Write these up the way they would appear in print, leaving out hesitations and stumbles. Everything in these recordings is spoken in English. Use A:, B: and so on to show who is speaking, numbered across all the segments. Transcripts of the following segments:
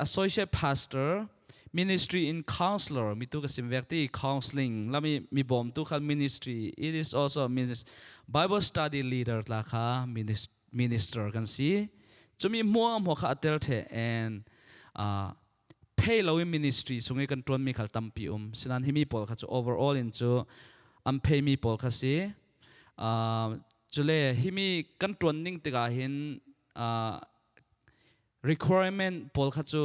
A: associate pastor ministry in counselor mi tu ka simvek ti counseling lami mi bom tu kha ministry it is also Bible study leader la kha minister kan si chumi mo kha atel the and pay low ministry sungai kan tuan mi khal tampi sinan himi pol kha chu overall in chu pay mi pol kha si chule himi kan tuan ning tiga hin requirement pol kha chu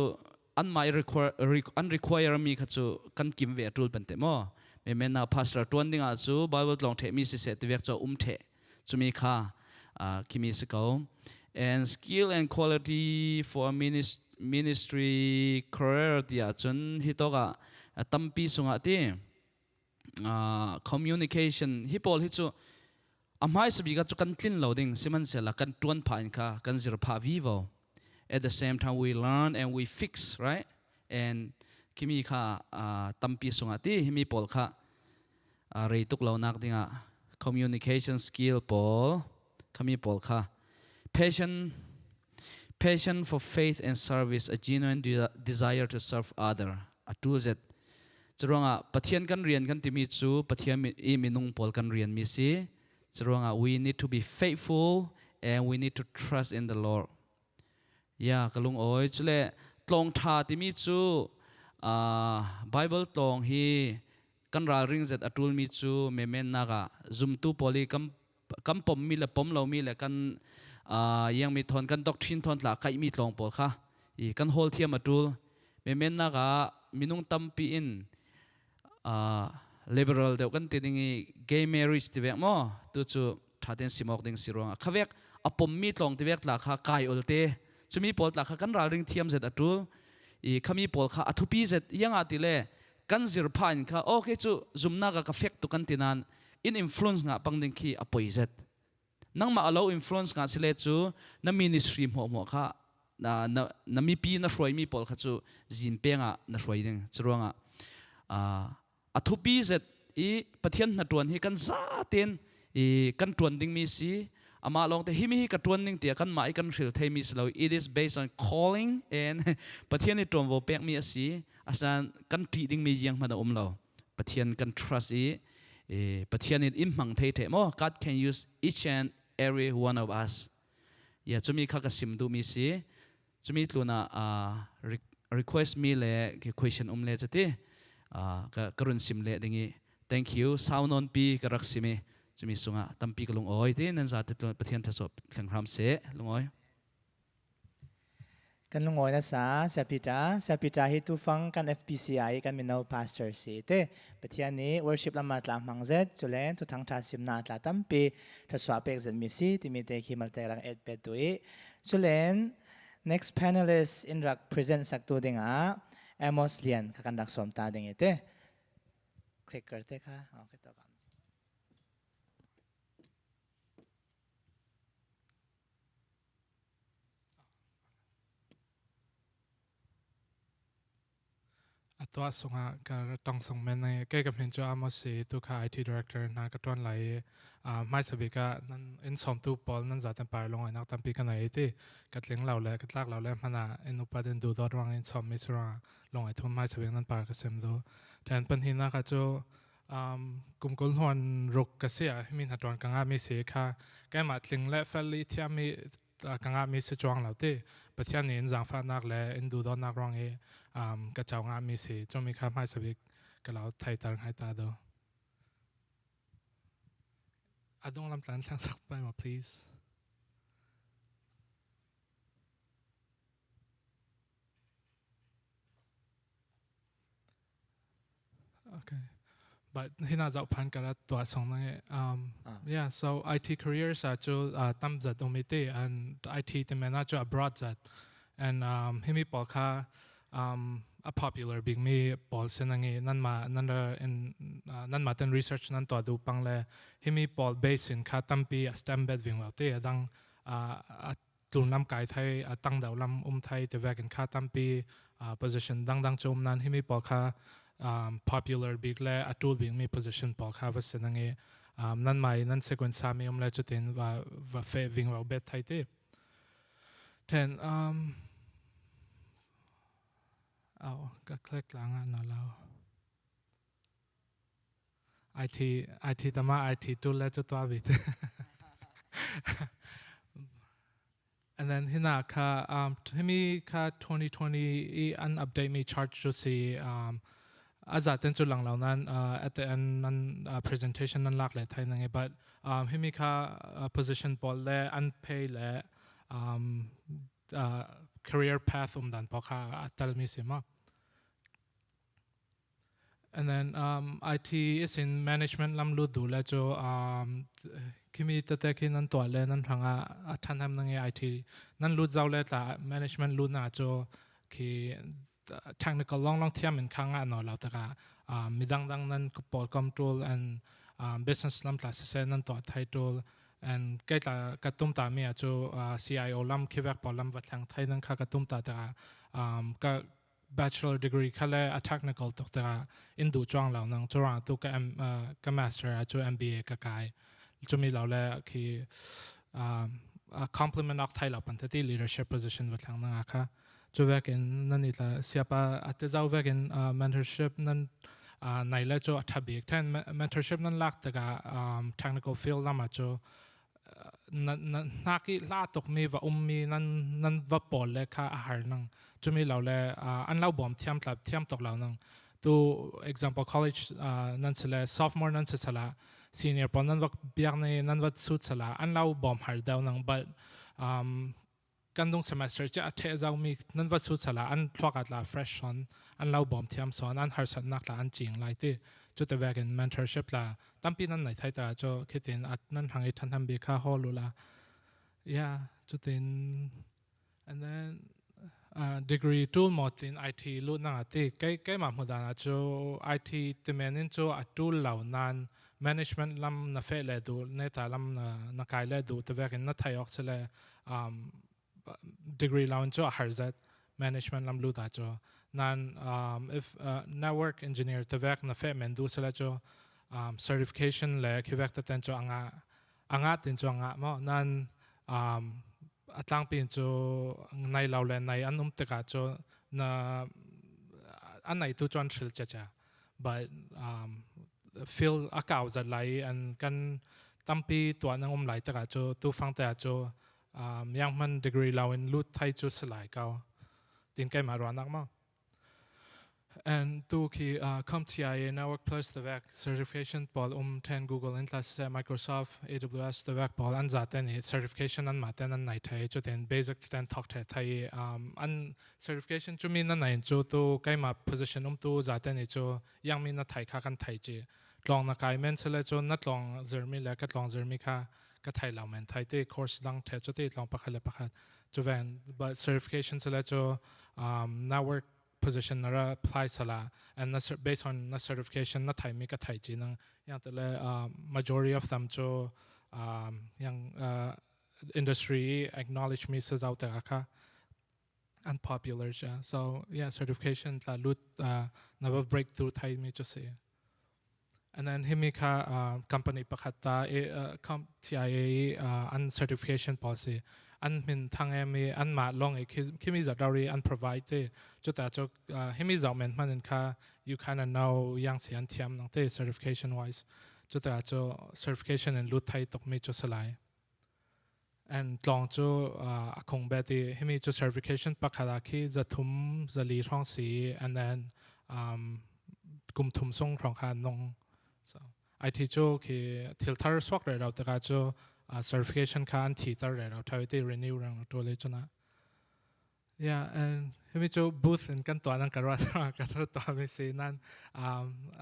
A: unrequire mi kha chu kan kim ve tul pante mo me men na pastor tuan ding a chu Bible long the mi si se ti vek chu the chumi kha kimi se ko and skill and quality for ministry career dia chun hitoga tampi sunga ti communication hipol hi chu amhai sabi ga chu kan tlin loading siman sela kan tuan phain kha kan zir pha vivo at the same time we learn and we fix right and kimi kha tampi sunga ti himi pol kha reituk lo nak dinga communication skill pol kami pol kha passion for faith and service, a genuine desire to serve other. A tuzet. Churanga pathian kan rian kan timi chu pathian I minung pol kan rian mi si. Churanga we need to be faithful and we need to trust in the Lord. Ya kalung oi chule tlong tha timi chu Bible tlong hi kan ra ring zet atul mi chu memen naga zum tu poli kam pom mi le pom lo mi le kan yang mi thon kan doctrine thon tla kai mi tlong pol kha I kan hol thiam atul me men na ga minung tampi in liberal deu kan tidingi gay marriage ti vek mo tu chu thaten simok ding sirong khavek apom mi tlong ti vek tla kha kai ulte chumi pol tla kha kan ral ring thiam zet atul I khami pol kha athupi zet yang atile kan zir phain kha okay chu zumna ga ka fek tu kan tinan in influence nga pangding khi apoi zet nang ma allow influence nga sile chu na ministry mo kha na mi pi na hroi mi pol kha chu jin penga na hroi ding churonga athupi zet I pathian na tuan hi kan za ten I kan tuan ding mi si ama long te himi hi ka tuan ning tia kan mai kan ril thei mi slo it is based on calling and pathian ni tom vo pek mi asi asan kan ti ding mi yang mana lo pathian kan trust pathian in mang thei the mo God can use each and every one of us ya chumi kha ka sim du mi si chumi tluna request me le ke question le chati ka karun sim le dingi thank you sound on pi ka rak simi chumi sunga tampi ka lung oi te nan za te pathian thasop thlangram se lungoi
B: kan lungoi na sa pita hi tu fang kan FBCIY kan minau pastor si te pathian ni worship lama tla mangzet chulen tu thang tha simna tla tampi thaswa pek zen mi si timi te khimal te rang et pe tui chulen next panelist in rak present sak tu dinga Amos Lian ka kan rak som ta ding ete click karte kha okay to
C: ตัวส่งก็ต้องส่งเมนในแก้กับเห็นจ้ามาสิตัวข้า IT director นักตัวไหนไม่สบิก็นั่นอินสมตัวปอลนั่นจะตั้งไปลงไอ้นักตั้งปีกันไหนที่กัดเลี้ยงเราเลยกัดลากเราเลยมันอินอุปนินดูตัวรองอินสมมิสระลงไอ้ทุนไม่สบินั่นไปก็เสมดูแต่ปัญหานักจู่กลุ่มคนหัวรุกกษเสียมีนัดวันกังอามีเสียค่ะแกมาถึงและเฟลลี่ที่มีกังอามีสิจวงเราที่ประเทศนี้จังฟ้านักและอินดูตัวนักร้องกระเจ้างามีสิจงมีข้าไม่สบิกกับเราไทยตังไทยตาดูอาดงลำตันสังสักไปมา please okay but ที่น่าจะพันกันตัวสองนั่นyeah so IT careers อาจจะตั้มจัดตรงนี้ที่ and IT ที่มันอาจจะ abroad จัด and ที่มีบอกค่ะa popular big me Paul senangi nan ma ten research nan to du pang le himi Paul basin kha tampi a stem bed wing wa te adang tlun nam kai thai atang daw lam thai te vegan kha tampi position dang chom nan himi Paul kha popular big le atul big me position Paul kha was senangi nan mai nan sequence sami le chutin wa fe wing wa bet thai te then ก็คลิกหลังอ่ะนั่นแล้ว IT แต่มา IT ตัวเล็กจุดตัวบิด and then ที่น่ะค่ะที่มีค่ะ 2020 อันอัปเดตมี chart จุดสิอาจจะเป็นจุดหลังเหล่านั้นat the end นั้น presentation นั้นหลักเลยไทยนั่นไง but ที่มีค่ะ position บอลและ unpaid และ career path ดันพอค่ะแต่ละมีสิมา and then IT is in management ลำลุดดูแล้วจะคิมีแต่คินันตัวเลยนั่นทางท่านทำนั่งไง IT นั่นลุดเจ้าเลยแต่ management ลุดน่าจะคือ technical ลองเทียมเหมือนข้างอ่ะเนาะแล้วแต่ก็มีดังนั้นก็ port control and business ลำตัดเส้นนั่นตัว title and ใกล้แต่กระตุ้มตามีอาจจะ CIO ลำคิดว่าพอลำวัดทางไทยนั่นค่ะกระตุ้มตาแต่ก็ bachelor degree ค่ะเลย technical ตัวแต่อินดูจ้องเหล่านั้นจุฬาตัวก็ master อาจจะ MBA ก็กายจะมีเราเลยคือ complement ออกไทยเราเป็นที่ leadership position วัดทางนั้นค่ะจะเวกินนั่นนี่ละเสียปะอาจจะเวกิน mentorship นั้นในแล้วจะทับอีกแทน mentorship นั้นลักแต่ก็ technical field นั้นมาจะนักกีฬาตกมีว่ามีนั้นว่าปอลเลยค่ะอาหารนั่งจะมีเราเลยอันเราบ่มเทียมตกเรานั่งตัว example college นั่นสิเลย sophomore นั่นสิสละ senior ปอนนั้นว่าเบียกในนั้นว่าสุดสละอันเราบ่มหาดาวนั่ง but กันตรง semester จะเทเจ้ามีนั่นว่าสุดสละอันทวักละ fresh อนอันเราบ่มเทียมสอนอันหาสันนักละอันจริงไรที่จุดแต่เวกิน mentorship ละตั้งปีนั้นไหนไทยแต่จะคิดถึงอันนั้นทางอีทันทำบีค่าฮอลลูละ yeah จุดถึง and then degree ตัวหมดin IT รุ่นนั้นที่ใกล้มาหมดนะจะ IT ที่มันนี่จะตัวเหล่านั้น management ลำนักเฟลเลยดูในแต่ลำนักการเลยดูแต่เวกินนักไทยออกเสียเลย degree เราจะหาจัด management ลำรู้ได้จะนั้น if network engineer แต่เวกนักเฟลมันดูเสียเลยจะ certification เลยคือเวกแต่จะอ่างตินจะมั้งนั้นตั้งปีนจะในเราเลยในอันนู้นแต่ก็จะอันไหนตัวจวนชิลจะ but feel อากาศจะไหลอันกันตั้งปีตัวนั้นไหลแต่ก็จะตัวฟังแต่จะยังมัน degree เราเองรู้ไทยจะสลายเขาตินใกล้มาร้อนนักมั้ง and ตัวคือ CompTIA Network Plus ตัวแรก certification บอลแทน Google อินทัส Microsoft AWS ตัวแรกบอลอันจัดนี่ certification นั้นมาแต่นั้นไหนไทยจุดเด่น basic แต่ talk ไทยอัน certification จุดมีนั่นไหนจุดตัวใกล้มา position ตัวจัดนี่จุดยังมีนั่นไทยค่ะกันไทยจีลองนักการเมืองเสร็จจุดนัดลอง Zermi แล้วก็ลอง Zermi ค่ะก็ไทยเราเหมือนไทยที่ course ดังเทจุดที่ลองประคับจุดแวน but certification เสร็จจุดnetwork position นั่น apply สละ and based on นั่น certification นั่นไทยมีก็ไทยจีนั่งอย่างแต่ละ majority of them จะอย่าง industry acknowledge มีสิ่งเอาแต่ละค่ะ and popular จ้ะ so yeah certification ละลุดนับ breakthrough ไทยมีจะเสีย and then ที่มีค่ะ company ประคัตตาCompTIA อัน certification policyอันเป็นทางมีอันมาลองคิมีจัดดารีอัน provide จุดแต่จุดให้มีจัดมันนั่นค่ะ you kind of know ยังเสียนเทียมนั่งเต้ certification wise จุดแต่จุด certification อันรู้ไทยตกมีจุดสลาย and ลองจุดคงแบบที่ให้มีจุด certification ปักขดาคีจะทุ่มจะลีท้องสี and then กุมทุ่มส่งท้องขานง so IT จุดคือทิลทาร์สวอกเลยเราแต่ก็จุดcertification ค่ะอันที่ตลอดเราทำให้ renew เรื่องตัวเลยจ้ะนะ yeah and ให้มีจูบูธกันตัวนั้นกันว่ากันตัวไม่ใช่นั่น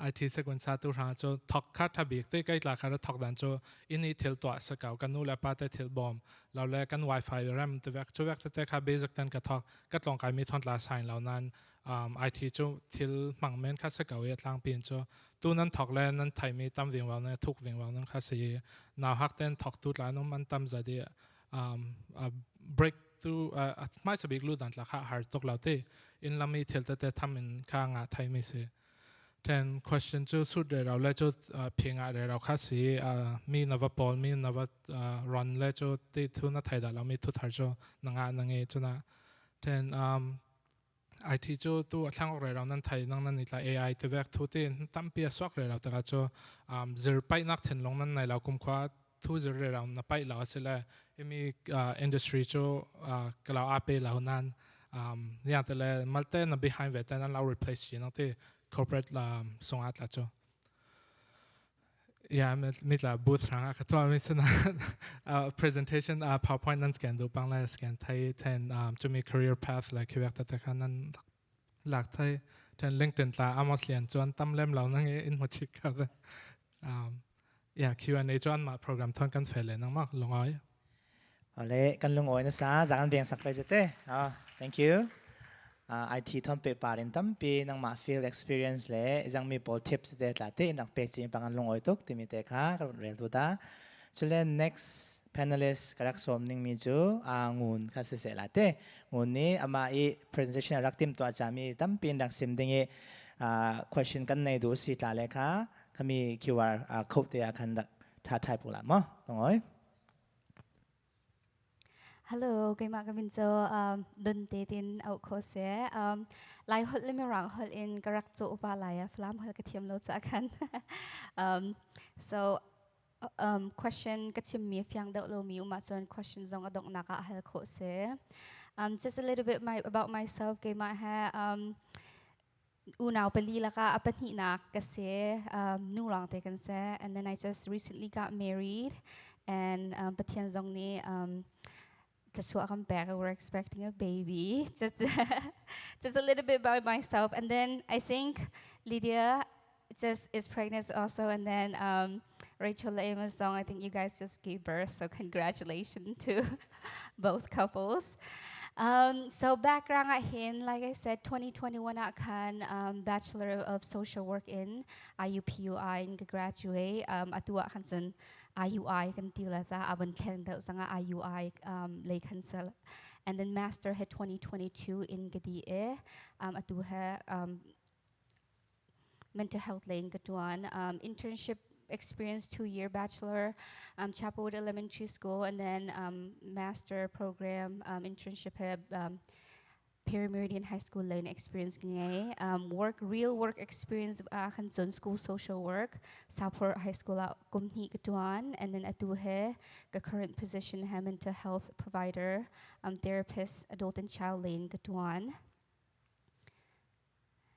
C: IT สักวันซาตุราจูทอกคัดทับอีกที่ใกล้หลักการทอกดันจูอินนี้ทิลตัวสเกากันนู่นแล้วป้าแต่ทิลบอมเราเล่กัน Wi-Fi แรมตัวแวกแต่ค่ะ basic นั้นก็ทอกก็ลองการมีทอนลาสายเหล่านั้นIT จูทิลมังเมนค่ะสเกาอย่างต่างปีนจูตัวนั้นทอกแล้วนั้นไทยมีตั้มวิ่งวันนั้นทุกวิ่งวันนั้นค่ะสิน่าฮักเต้นทอกตัวแล้วนั้นมันตั้มจะได้break through ไม่สบิกรู้ดันละค่ะหาตกเราเต้อินลามีเทลแต่ทำเป็นข้างไทยไม่เสีย then question จูสุดเดี๋ยวเราแล้วจูเพียงอะไรเราค่ะสิมีนวัตบอลมีนวัตrun แล้วจูที่ทุนไทยแต่เรามีทุกทางจูนังจูนะ then IT จูตัวช่างออกเลยเรานั่นไทยนั่งนั่นนี่ละ AI ตัวแรกทุกที่ตั้มเปียสวกเลยเราแต่ก็จูจะไปนักถึงลงนั่นในเราคุมคว้าทุกจะเลยเรานับไปเราเสร็จแล้วมีindustry จูก็เราอาเปเรานั่นอย่างแต่ละมัลเต้น behind เวทนั้นเรา replace จีนั่นที่ corporate ส่งอัดละจู yeah มีละ booth รังก็ตัวมีส่วนpresentation PowerPoint นั่นสแกนดูปังเลยสแกนไทยแทนจะมี career path เลยคือว่าแต่การนั้นหลักไทยแทน LinkedIn ละ Amos เรียนจวนตั้มเล่มเรานั่งอินหัวชิกกันเลยyeah Q&A จวนมาโปรแกรมทอนกันเฟลเลยนั่งมากลงอ้อย
B: เอาเลยกันลงอ้อยนะซะจากกันเบียงสักไปจะเต้thank you IT ทำเปปารินตั้มปีนังมา field experience เลยยังมี ball tips เด็ดละเต้นักเป็กจีนปังกันลงอ้อยตุกที่มีเตะค่ะกระโดดเรียนตัวตาช่วยเล่น next panelist กระดักสมนิ่งมีจูงูนคัสเสละเต้งูนนี้อามาอี presentation รักทีมตัวจามีตั้มปีนักซิมดิ่งquestion กันในดูสิตาเลยค่ะเขามี QR code เดียกันดักท้าทายพวกเรามั้งลงอ้อย
D: Hello, kay Magaminzo, Duntetin out kose. Lai hol limirang hol in karakto upalaya flam hol katiam lo sa akan. So, question katiam mi fyang daw lo mi umatson question zong adong naka hol kose. Just a little bit about myself, kay maha. Unaw palila ka apat nak kasi nulang taken se, and then I just recently got married, and patian zong ni we're expecting a baby. Just a little bit about myself, and then I think Lydia just is pregnant also, and then Rachel Amos song. I think you guys just gave birth, so congratulations to both couples. So background ahin, like I said, 2021 akan Bachelor of Social Work in IUPUI and graduate atua kansen IUI kan tilata aban ken daw sanga IUI lay cancel, and then Master had 2022 in Gadie atuha mental health lay katuan internship experience 2-year bachelor Chapelwood Elementary School, and then master program internship Perry Meridian High School lane experience ngay real work experience kanson school social work Southport High School kumhi katuan, and then atuhe the current position mental health provider therapist adult and child lane katuan.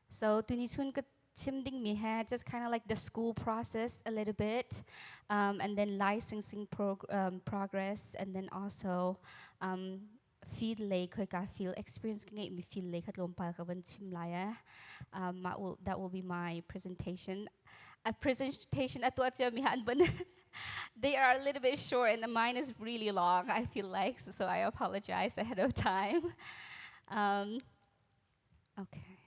D: So tunisun Chimding mi had just kind of like the school process a little bit, and then licensing progress, and then also field lake field experience me field lake that will be my presentation. A presentation at what but they are a little bit short and mine is really long, I feel like, so I apologize ahead of time. Okay.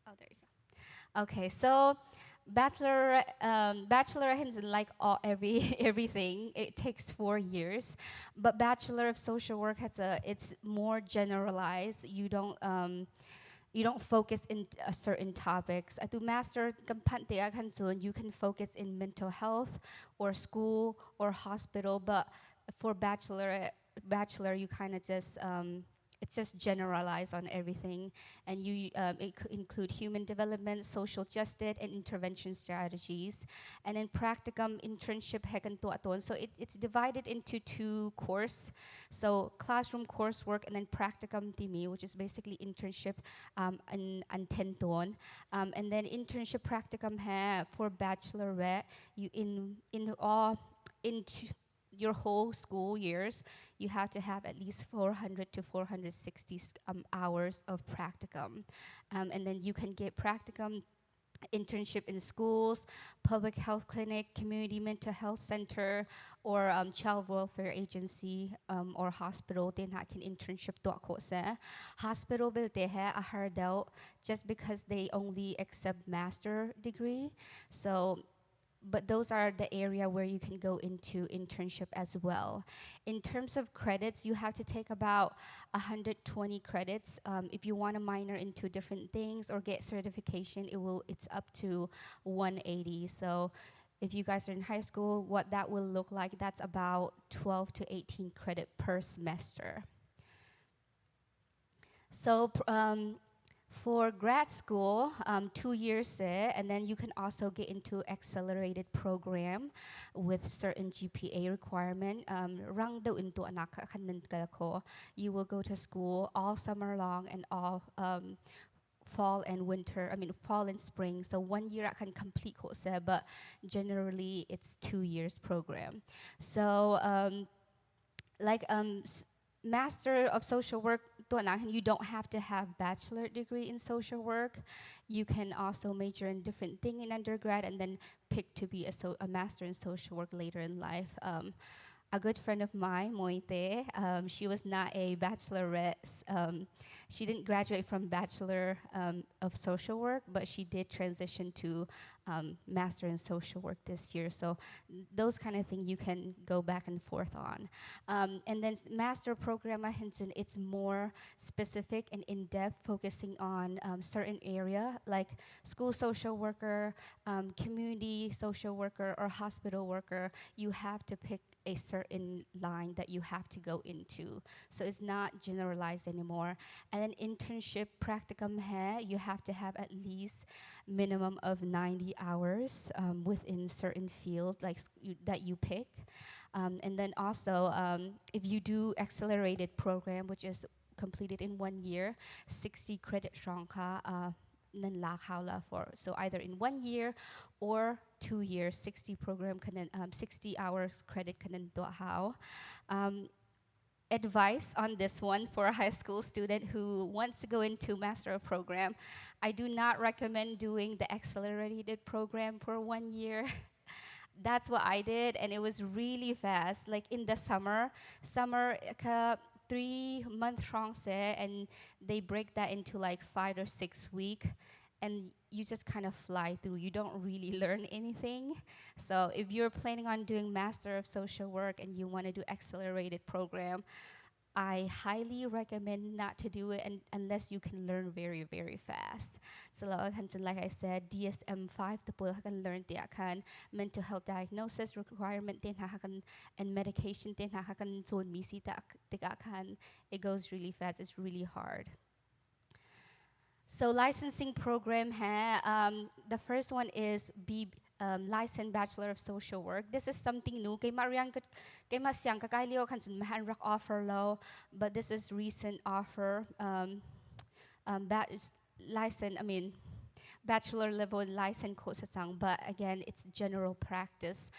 D: Oh, there you go. Okay, so bachelor is like everything. It takes 4 years, but Bachelor of Social Work it's more generalized. You don't focus in certain topics. At Master you can focus in mental health or school or hospital, but for Bachelor you kind of just it's just generalized on everything, and it could include human development, social justice, and intervention strategies. And then practicum internship so it's divided into 2 courses. So classroom coursework and then practicum timi, which is basically internship and tenton. And then internship practicum for bachelorette, you into your whole school years, you have to have at least 400 to 460 hours of practicum. And then you can get practicum internship in schools, public health clinic, community mental health center, or child welfare agency or hospital. Then I can internship to hospital bill they have a hard out just because they only accept master degree. But those are the area where you can go into internship as well. In terms of credits, you have to take about 120 credits. If you want to minor into different things or get certification, it's up to 180. So if you guys are in high school, what that will look like, that's about 12 to 18 credit per semester. So for grad school, 2 years there, and then you can also get into accelerated program with certain GPA requirement. You will go to school all summer long and all fall and winter, fall and spring. So 1 year I can complete course, but generally it's 2 years program. So Master of Social Work, you don't have to have bachelor degree in social work. You can also major in different thing in undergrad and then pick to be a master in social work later in life. A good friend of mine, Moite, she was not a bachelorette. She didn't graduate from Bachelor of Social Work, but she did transition to Master in Social Work this year. So those kind of things you can go back and forth on. And then Master Program, it's more specific and in-depth, focusing on certain area like school social worker, community social worker, or hospital worker. You have to pick a certain line that you have to go into. So it's not generalized anymore. And then internship practicum here, you have to have at least minimum of 90 hours within certain field that you pick. And then also, if you do accelerated program, which is completed in 1 year, 60 credit strongka, for so either in 1 year or 2 years, 60 program 60 hours credit advice on this one for a high school student who wants to go into master of program. I do not recommend doing the accelerated program for 1 year. That's what I did, and it was really fast. Like in the summer 3 month strong se, and they break that into like 5 or 6 week, and you just kind of fly through. You don't really learn anything. So if you're planning on doing Master of Social Work and you want to do accelerated program, I highly recommend not to do it unless you can learn very, very fast. So like I said, DSM-5 can learn mental health diagnosis requirement and medication it goes really fast. It's really hard. So licensing program the first one is licensed Bachelor of Social Work. This is something new. Offer low, but this is recent offer. Bachelor level license course, but again, it's general practice,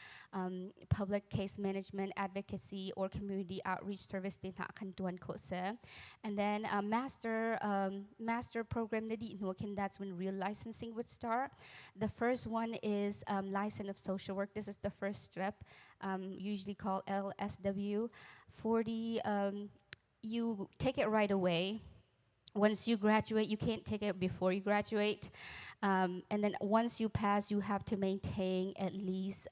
D: public case management, advocacy, or community outreach service course. And then master program that's when real licensing would start. The first one is license of social work. This is the first step, usually called LSW. 40, you take it right away. Once you graduate, you can't take it before you graduate. And then once you pass, you have to maintain at least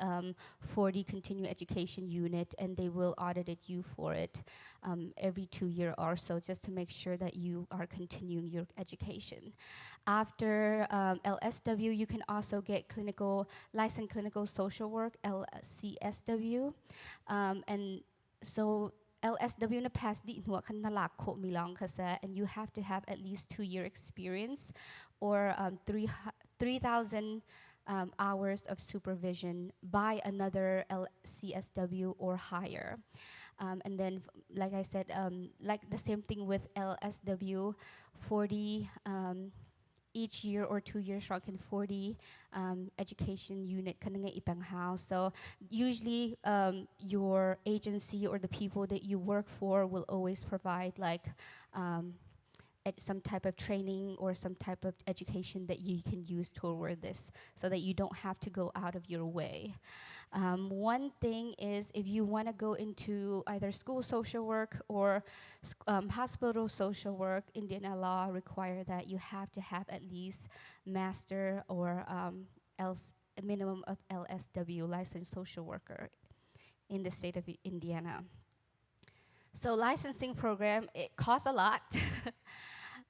D: 40 continuing education unit, and they will audit you for it every 2 years or so, just to make sure that you are continuing your education. After LSW, you can also get licensed clinical social work, LCSW. And so LSW na pass di and you have to have at least 2 year experience or 3,000 hours of supervision by another LCSW or higher. And then, like I said, like the same thing with LSW, 40 each year or 2 years strong in 40 education unit kananga ipang house. So usually your agency or the people that you work for will always provide like some type of training or some type of education that you can use toward this, so that you don't have to go out of your way. One thing is, if you want to go into either school social work or hospital social work, Indian law require that you have to have at least master or a minimum of LSW, licensed social worker, in the state of Indiana. So licensing program, it costs a lot.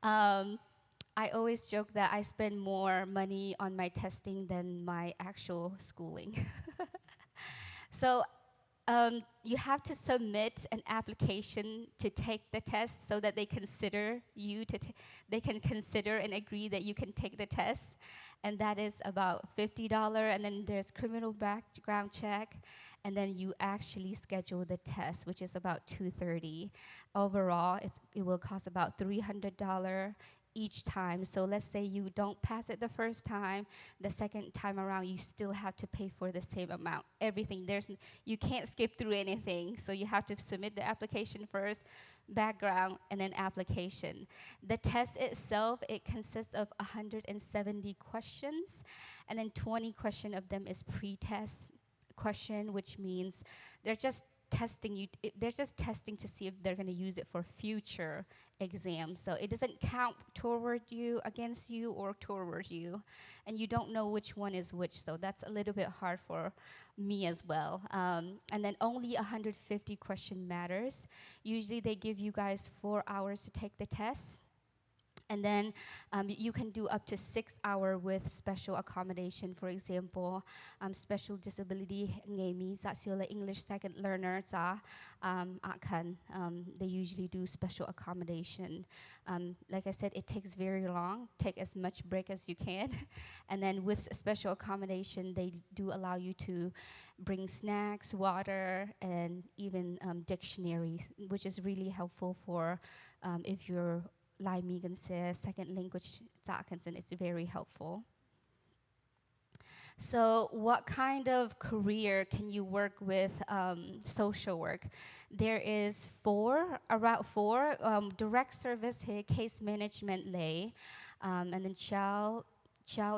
D: I always joke that I spend more money on my testing than my actual schooling. So you have to submit an application to take the test so that they consider you they can consider and agree that you can take the test, and that is about $50. And then there's criminal background check, and then you actually schedule the test, which is about $230. Overall, it will cost about $300 each time. So let's say you don't pass it the first time, the second time around you still have to pay for the same amount. Everything, you can't skip through anything. So you have to submit the application first, background, and then application. The test itself, it consists of 170 questions, and then 20 questions of them is pre-test question, which means they're just they're just testing to see if they're going to use it for future exams. So it doesn't count toward you, against you, or toward you. And you don't know which one is which, so that's a little bit hard for me as well. And then only 150 question matters. Usually they give you guys 4 hours to take the test. And then you can do up to 6 hours with special accommodation. For example, special disability English second learner they usually do special accommodation. Like I said, it takes very long. Take as much break as you can. And then with special accommodation, they do allow you to bring snacks, water, and even dictionary, which is really helpful for if you're Lyan says second language, it's very helpful. So what kind of career can you work with social work? There is around four, direct service, case management lay, and then child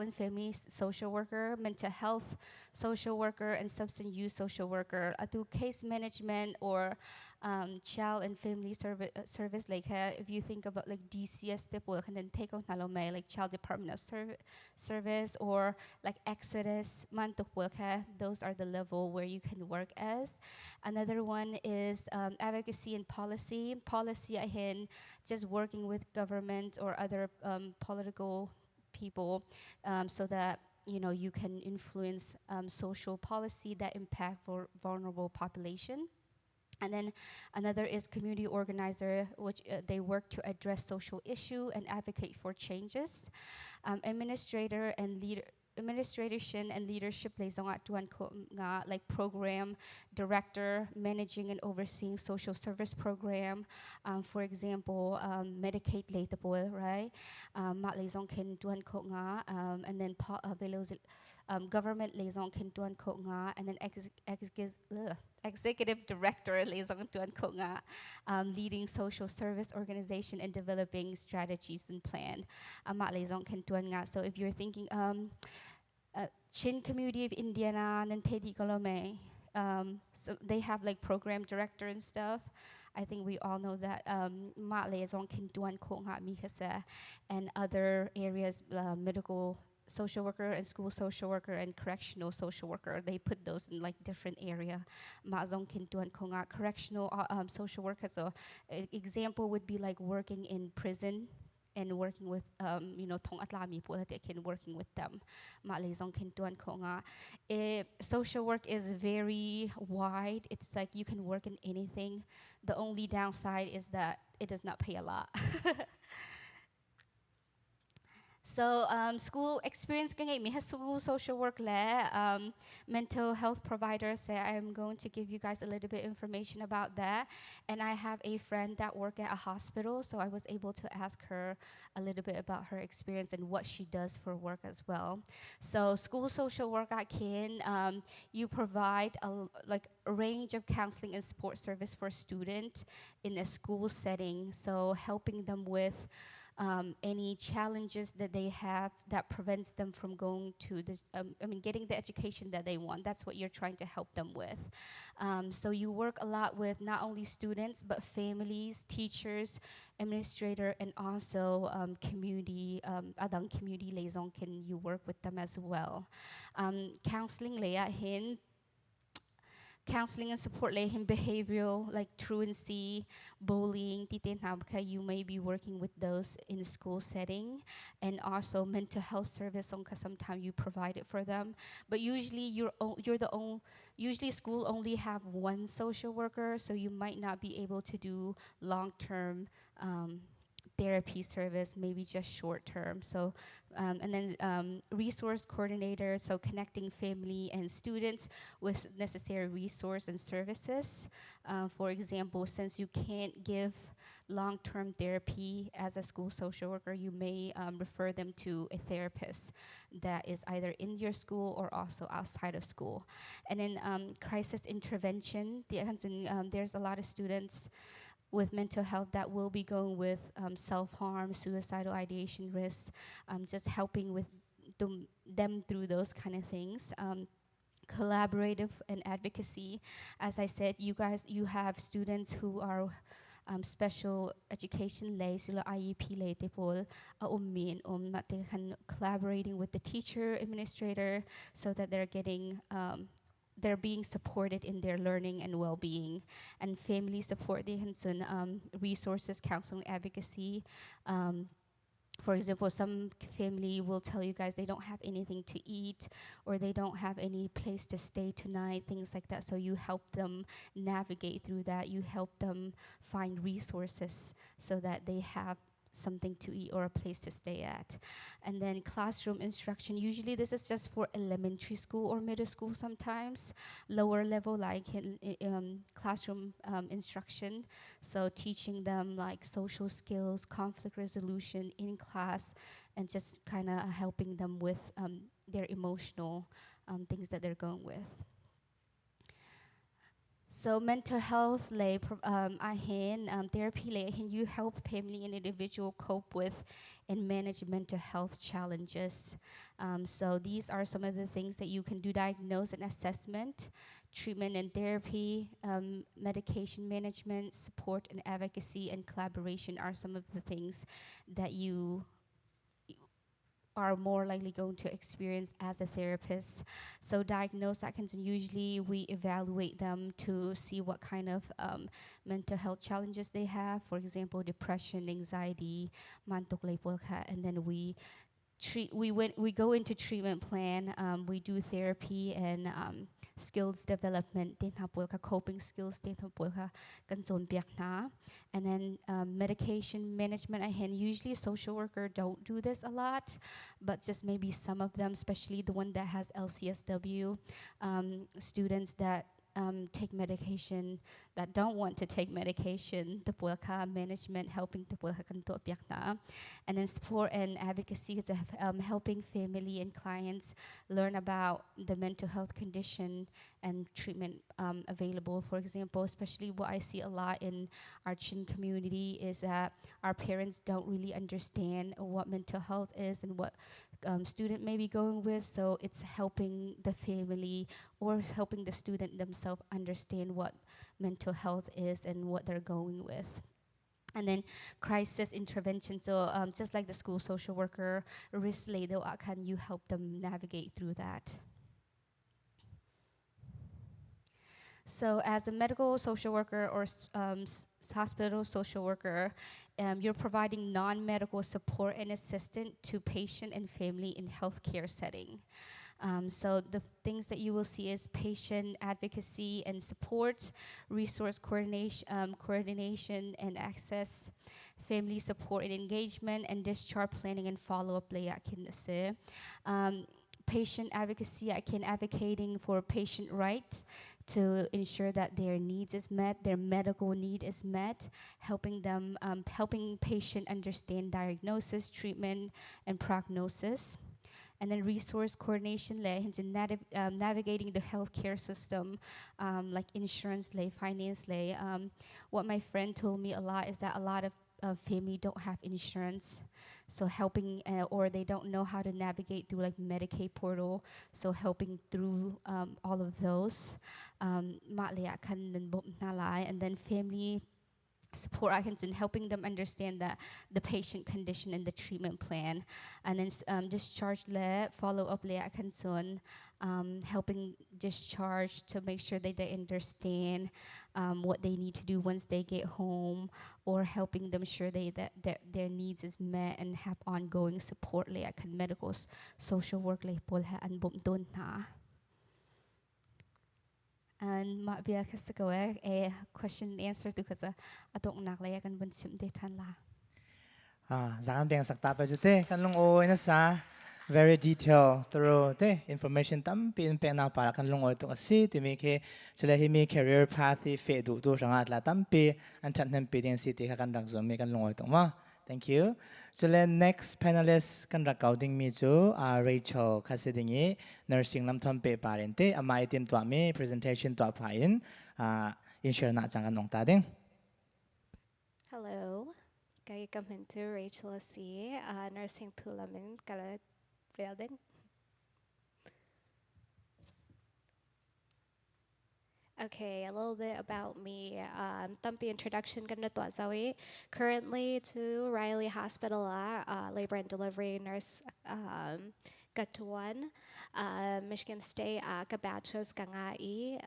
D: and family social worker, mental health social worker, and substance use social worker. Atu case management or child and family service, like if you think about like DCS and then take on like Child Department of Service, or like Exodus those are the level where you can work as. Another one is advocacy and policy. Policy ahin, just working with government or other political people so that you can influence social policy that impact vulnerable population. And then another is community organizer, which they work to address social issue and advocate for changes. Administration and leadership like program director, managing and overseeing social service program. For example, Medicaid later, right? And then government liaison and then executive director leading social service organization and developing strategies and plan. So if you're thinking Chin community of Indiana and then Teddy Kolome, so they have like program director and stuff. I think we all know that and other areas, medical social worker and school social worker and correctional social worker, they put those in like different area. Correctional social worker, so example would be like working in prison and working with thong atlami po that can working with them. Social work is very wide. It's like you can work in anything. The only downside is that it does not pay a lot. So school experience school social work mental health provider say I'm going to give you guys a little bit information about that. And I have a friend that work at a hospital, so I was able to ask her a little bit about her experience and what she does for work as well. So school social work at Kin, you provide a range of counseling and support service for students in a school setting, so helping them with any challenges that they have that prevents them from going to this, getting the education that they want. That's what you're trying to help them with. So you work a lot with not only students, but families, teachers, administrator, and also community, adang community liaison, can you work with them as well. Counseling, Leia Hin, counseling and support like in behavioral like truancy, bullying, you may be working with those in a school setting, and also mental health service sometimes you provide it for them. But usually you're the only, usually school only have one social worker, so you might not be able to do long-term therapy service, maybe just short term. So, and then resource coordinator, so connecting family and students with necessary resource and services. For example, since you can't give long-term therapy as a school social worker, you may refer them to a therapist that is either in your school or also outside of school. And then crisis intervention. There's a lot of students with mental health that will be going with self-harm, suicidal ideation risks, just helping with them through those kind of things. Collaborative and advocacy. As I said, you have students who are special education lay sila IEP lay tipol collaborating with the teacher administrator so that they're being supported in their learning and well-being. And family support they resources, counseling, advocacy. For example, some family will tell you guys they don't have anything to eat or they don't have any place to stay tonight, things like that. So you help them navigate through that. You help them find resources so that they have something to eat or a place to stay at. And then classroom instruction, usually this is just for elementary school or middle school sometimes, lower level like classroom instruction. So teaching them like social skills, conflict resolution in class, and just kind of helping them with their emotional things that they're going with. So mental health therapy you help family and individual cope with and manage mental health challenges. So these are some of the things that you can do: diagnose and assessment, treatment and therapy, medication management, support and advocacy, and collaboration are some of the things that you are more likely going to experience as a therapist. So diagnose that can usually we evaluate them to see what kind of mental health challenges they have. For example, depression, anxiety, mantok lepol ka, and then we go into treatment plan. We do therapy and skills development, coping skills, and then medication management. Usually social worker don't do this a lot, but just maybe some of them, especially the one that has LCSW, students that take medication that don't want to take medication, management, helping and then support and advocacy is helping family and clients learn about the mental health condition and treatment available. For example, especially what I see a lot in our Chin community is that our parents don't really understand what mental health is and what student may be going with, so it's helping the family or helping the student themselves understand what mental health is and what they're going with. And then crisis intervention, so just like the school social worker, risk later, can you help them navigate through that? So as a medical social worker or hospital social worker, you're providing non-medical support and assistance to patient and family in healthcare setting. So the things that you will see is patient advocacy and support, resource coordination and access, family support and engagement, and discharge planning and follow-up. Patient advocacy, I can advocating for patient rights to ensure that their needs is met, their medical need is met, helping them, helping patient understand diagnosis, treatment, and prognosis. And then resource coordination, navigating the healthcare system, like insurance, finance. What my friend told me a lot is that a lot of family don't have insurance, so helping or they don't know how to navigate through like Medicaid portal, so helping through all of those. And then family support icons and helping them understand the patient condition and the treatment plan. And then discharge le, follow up le akanson, helping discharge to make sure that they understand what they need to do once they get home, or helping them sure that their needs is met and have ongoing support le akan medical social work le polha and bum don na. And ma bia kasagawa a question and answer tu kasa atong naklaya kan bunsim de tan la.
B: Jangan biang sakta pa jute kan long oy na sa very detailed thorough te information tampi in pe na para kan long oy to asi ti mi ke chila hi mi career path fe du tu sangat la tampi an chan nem pi ding si ti kan rang zo mi kan long oy to ma. Thank you. Chila next panelist kan recording mi chu Rachel kasidingi nursing lam thom pe parente ama itin to mi presentation to pa in share na jangan nong ta ding.
E: Hello. Kaya kami to Rachel C. Nursing Tulamin Kala Building. Okay, a little bit about me. Tampi introduction ganda to Zoe. Currently to Riley Hospital, labor and delivery nurse. Got to one. Michigan State kabachos kangai.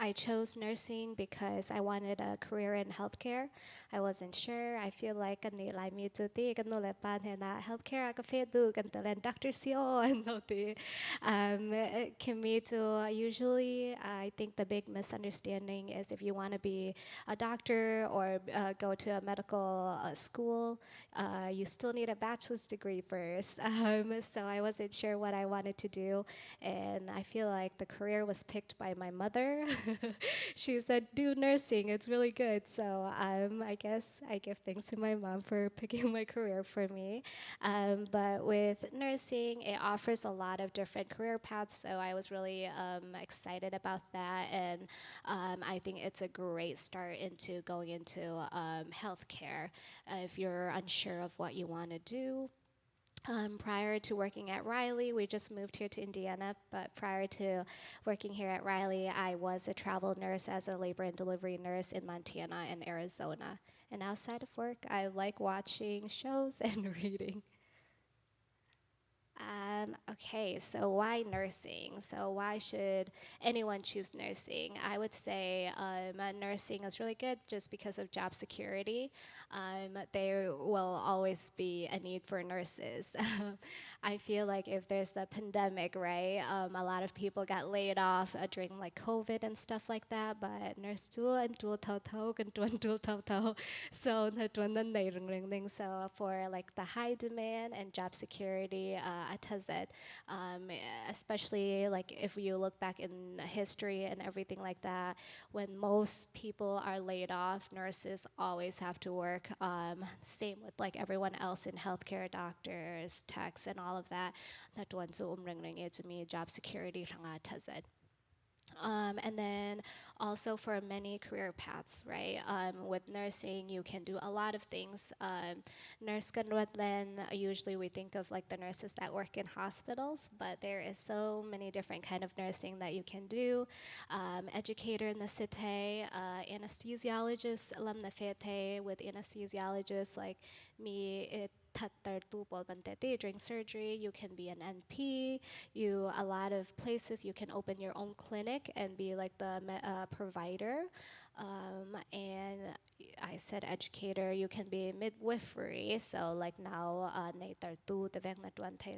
E: I chose nursing because I wanted a career in healthcare. I wasn't sure. I feel like kanni lai mi tu ti kan no le pan na healthcare ka fe du kan talen doctor sio and no ti. Khim to usually I think the big misunderstanding is if you want to be a doctor or go to a medical school, you still need a bachelor's degree first. So I wasn't sure what I wanted to do, and I feel like the career was picked by my mother. She said, do nursing, it's really good. So I guess I give thanks to my mom for picking my career for me. But with nursing, it offers a lot of different career paths, so I was really excited about that, and I think it's a great start into going into healthcare if you're unsure of what you want to do. Prior to working at Riley, we just moved here to Indiana, but prior to working here at Riley, I was a travel nurse as a labor and delivery nurse in Montana and Arizona. And outside of work, I like watching shows and reading. Okay, so why nursing? So why should anyone choose nursing? I would say nursing is really good just because of job security. There will always be a need for nurses. I feel like if there's the pandemic, right, a lot of people got laid off during like COVID and stuff like that, but nurse tool and tool tau and tool tau. So so for like the high demand and job security, especially like if you look back in history and everything like that, when most people are laid off, nurses always have to work. Same with like everyone else in healthcare, doctors, techs, and all of that. That one so to me job security and then also for many career paths, right? With nursing, you can do a lot of things. Nurse kanwatlen, usually we think of like the nurses that work in hospitals, but there is so many different kind of nursing that you can do. Educator in the city, anesthesiologist, alum na fete with anesthesiologists like me, during surgery, you can be an NP. A lot of places you can open your own clinic and be like the provider. And I said educator, you can be midwifery. So like now,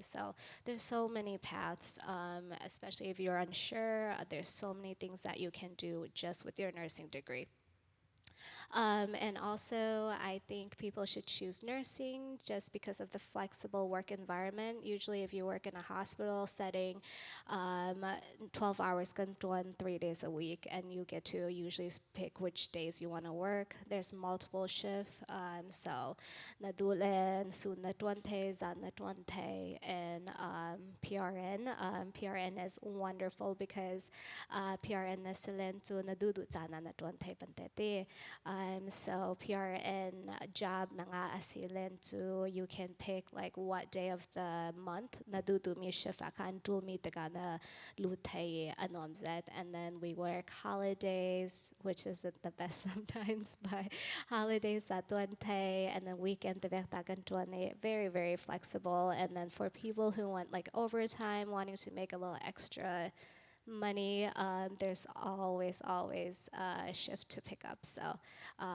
E: so there's so many paths, especially if you're unsure. There's so many things that you can do just with your nursing degree. And also, I think people should choose nursing just because of the flexible work environment. Usually, if you work in a hospital setting, 12 hours can run 3 days a week, and you get to usually pick which days you want to work. There's multiple shifts, so nadulen, sunatwante, zanatwante, and PRN. PRN is wonderful because PRN is silent to nadudu sana natwante pantete. So PRN job na nga asilin to you can pick like what day of the month na dudu mi shift akan dul mi tagana lutay anomzet, and then we work holidays, which isn't the best sometimes, but holidays that duante, and then weekend tagan tuane, very very flexible. And then for people who want like overtime, wanting to make a little extra money, there's always a shift to pick up. So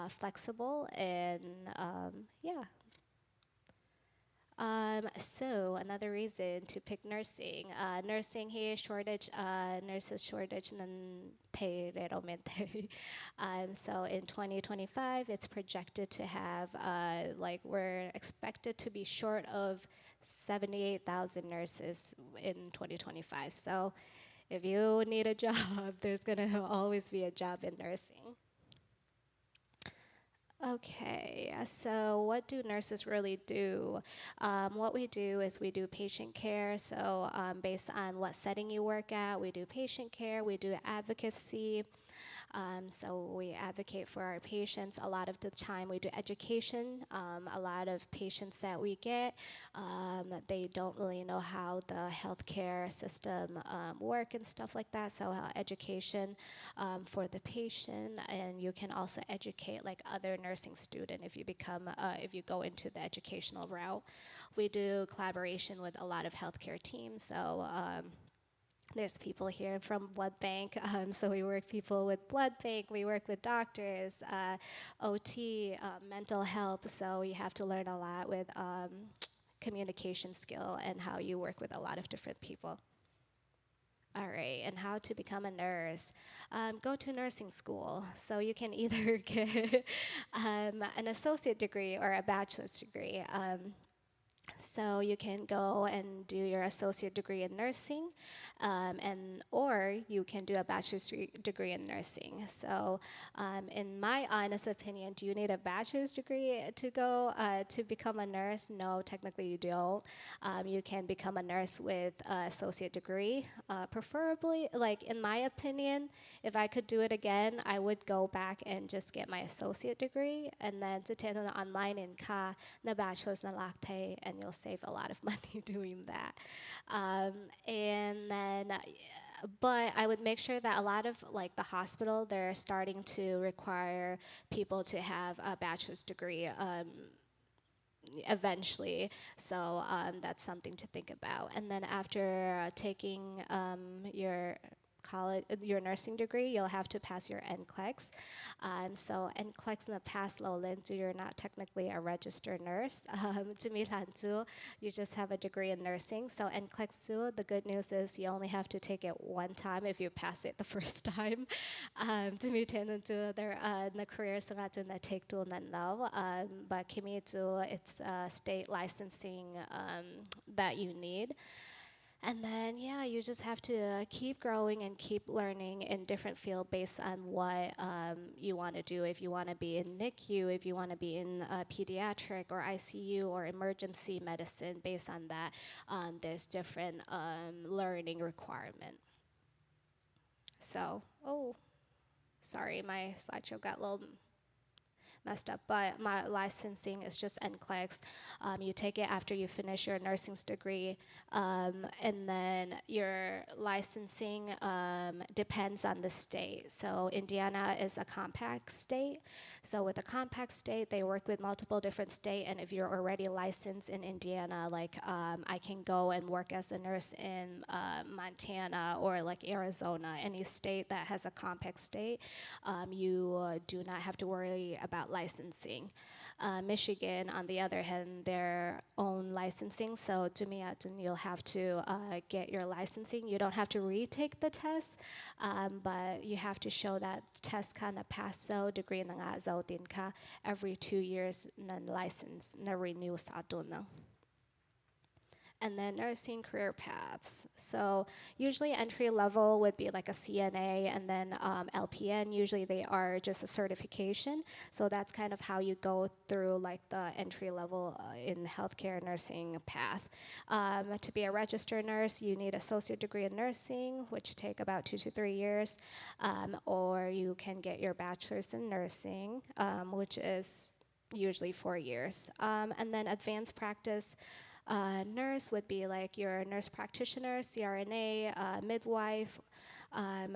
E: flexible, and yeah. So another reason to pick nursing, nursing here shortage, nurses shortage nan thay realmente. So in 2025, it's projected to have like we're expected to be short of 78,000 nurses in 2025. So if you need a job, there's gonna always be a job in nursing. Okay, so what do nurses really do? What we do is we do patient care. So based on what setting you work at, we do patient care, we do advocacy. So we advocate for our patients. A lot of the time we do education. A lot of patients that we get, they don't really know how the healthcare system work and stuff like that. So education for the patient, and you can also educate like other nursing student if you become, if you go into the educational route. We do collaboration with a lot of healthcare teams. So there's people here from blood bank, so we work people with blood bank, we work with doctors, OT, mental health, so you have to learn a lot with communication skill and how you work with a lot of different people. All right, and how to become a nurse. Go to nursing school. So you can either get an associate degree or a bachelor's degree. So you can go and do your associate degree in nursing, or you can do a bachelor's degree in nursing. So in my honest opinion, do you need a bachelor's degree to go to become a nurse? No, technically you don't. You can become a nurse with an associate degree. Preferably, like in my opinion, if I could do it again, I would go back and just get my associate degree, and then to take an online in ka na bachelor's na lakte, and you'll save a lot of money doing that. And then but I would make sure that a lot of like the hospital, they're starting to require people to have a bachelor's degree eventually. So that's something to think about. And then after taking your college, your nursing degree, you'll have to pass your NCLEX. So NCLEX in the past Lowlands, you're not technically a registered nurse. To me, you just have a degree in nursing. So NCLEX, the good news is you only have to take it one time if you pass it the first time. To me, the career so that take to now. But Khim, it's state licensing that you need. And then, yeah, you just have to keep growing and keep learning in different field based on what you want to do. If you want to be in NICU, if you want to be in pediatric or ICU or emergency medicine, based on that, there's different learning requirement. So, oh, sorry, my slideshow got a little messed up, but my licensing is just NCLEX. You take it after you finish your nursing degree, and then your licensing depends on the state. So Indiana is a compact state. So with a compact state, they work with multiple different states, and if you're already licensed in Indiana, like I can go and work as a nurse in Montana or like Arizona, any state that has a compact state, you do not have to worry about licensing. Michigan, on the other hand, their own licensing. So you'll have to get your licensing. You don't have to retake the test, but you have to show that test kind of pass so degree na nga zo din ka every 2 years na license na renew sa doon na. And then nursing career paths. So usually entry level would be like a CNA, and then LPN. Usually they are just a certification. So that's kind of how you go through like the entry level in healthcare nursing path. To be a registered nurse, you need associate degree in nursing, which take about 2 to 3 years, or you can get your bachelor's in nursing, which is usually 4 years. And then advanced practice nurse would be like your nurse practitioner, CRNA, midwife.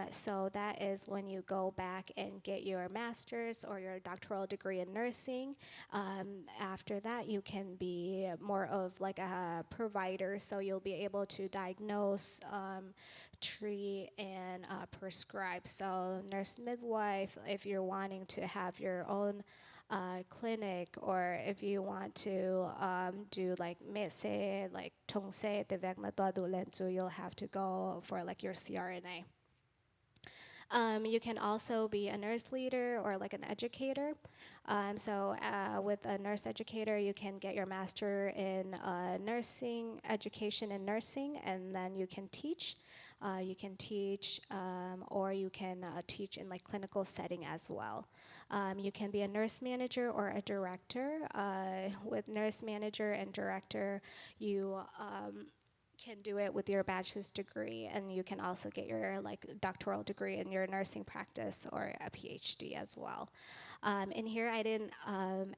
E: So that is when you go back and get your master's or your doctoral degree in nursing. After that, you can be more of like a provider, so you'll be able to diagnose, treat, and prescribe. So nurse midwife, if you're wanting to have your own clinic, or if you want to do like mese, like tongse, you'll have to go for like your CRNA. You can also be a nurse leader or like an educator. So with a nurse educator, you can get your master in nursing, education in nursing, and then you can teach. You can teach, or you can teach in like clinical setting as well. You can be a nurse manager or a director. With nurse manager and director, you can do it with your bachelor's degree, and you can also get your like doctoral degree in your nursing practice or a PhD as well. In here, I didn't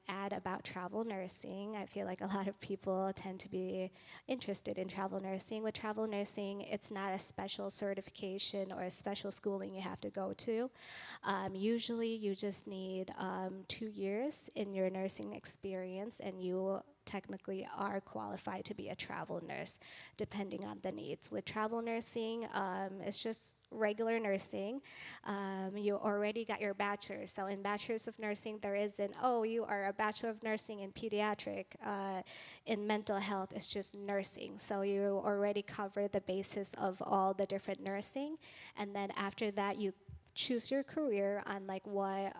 E: add about travel nursing. I feel like a lot of people tend to be interested in travel nursing. With travel nursing, it's not a special certification or a special schooling you have to go to. Usually, you just need 2 years in your nursing experience, and you technically are qualified to be a travel nurse, depending on the needs. With travel nursing, it's just regular nursing. You already got your bachelor's. So in bachelor's of nursing, there isn't, oh, you are a bachelor of nursing in pediatric, in mental health. It's just nursing. So you already cover the basis of all the different nursing. And then after that, you choose your career on like what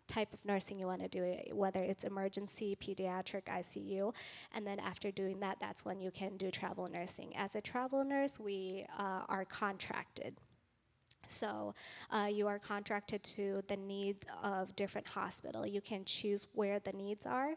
E: type of nursing you want to do, whether it's emergency, pediatric, ICU. And then after doing that, that's when you can do travel nursing. As a travel nurse, we are contracted. So you are contracted to the need of different hospital. You can choose where the needs are.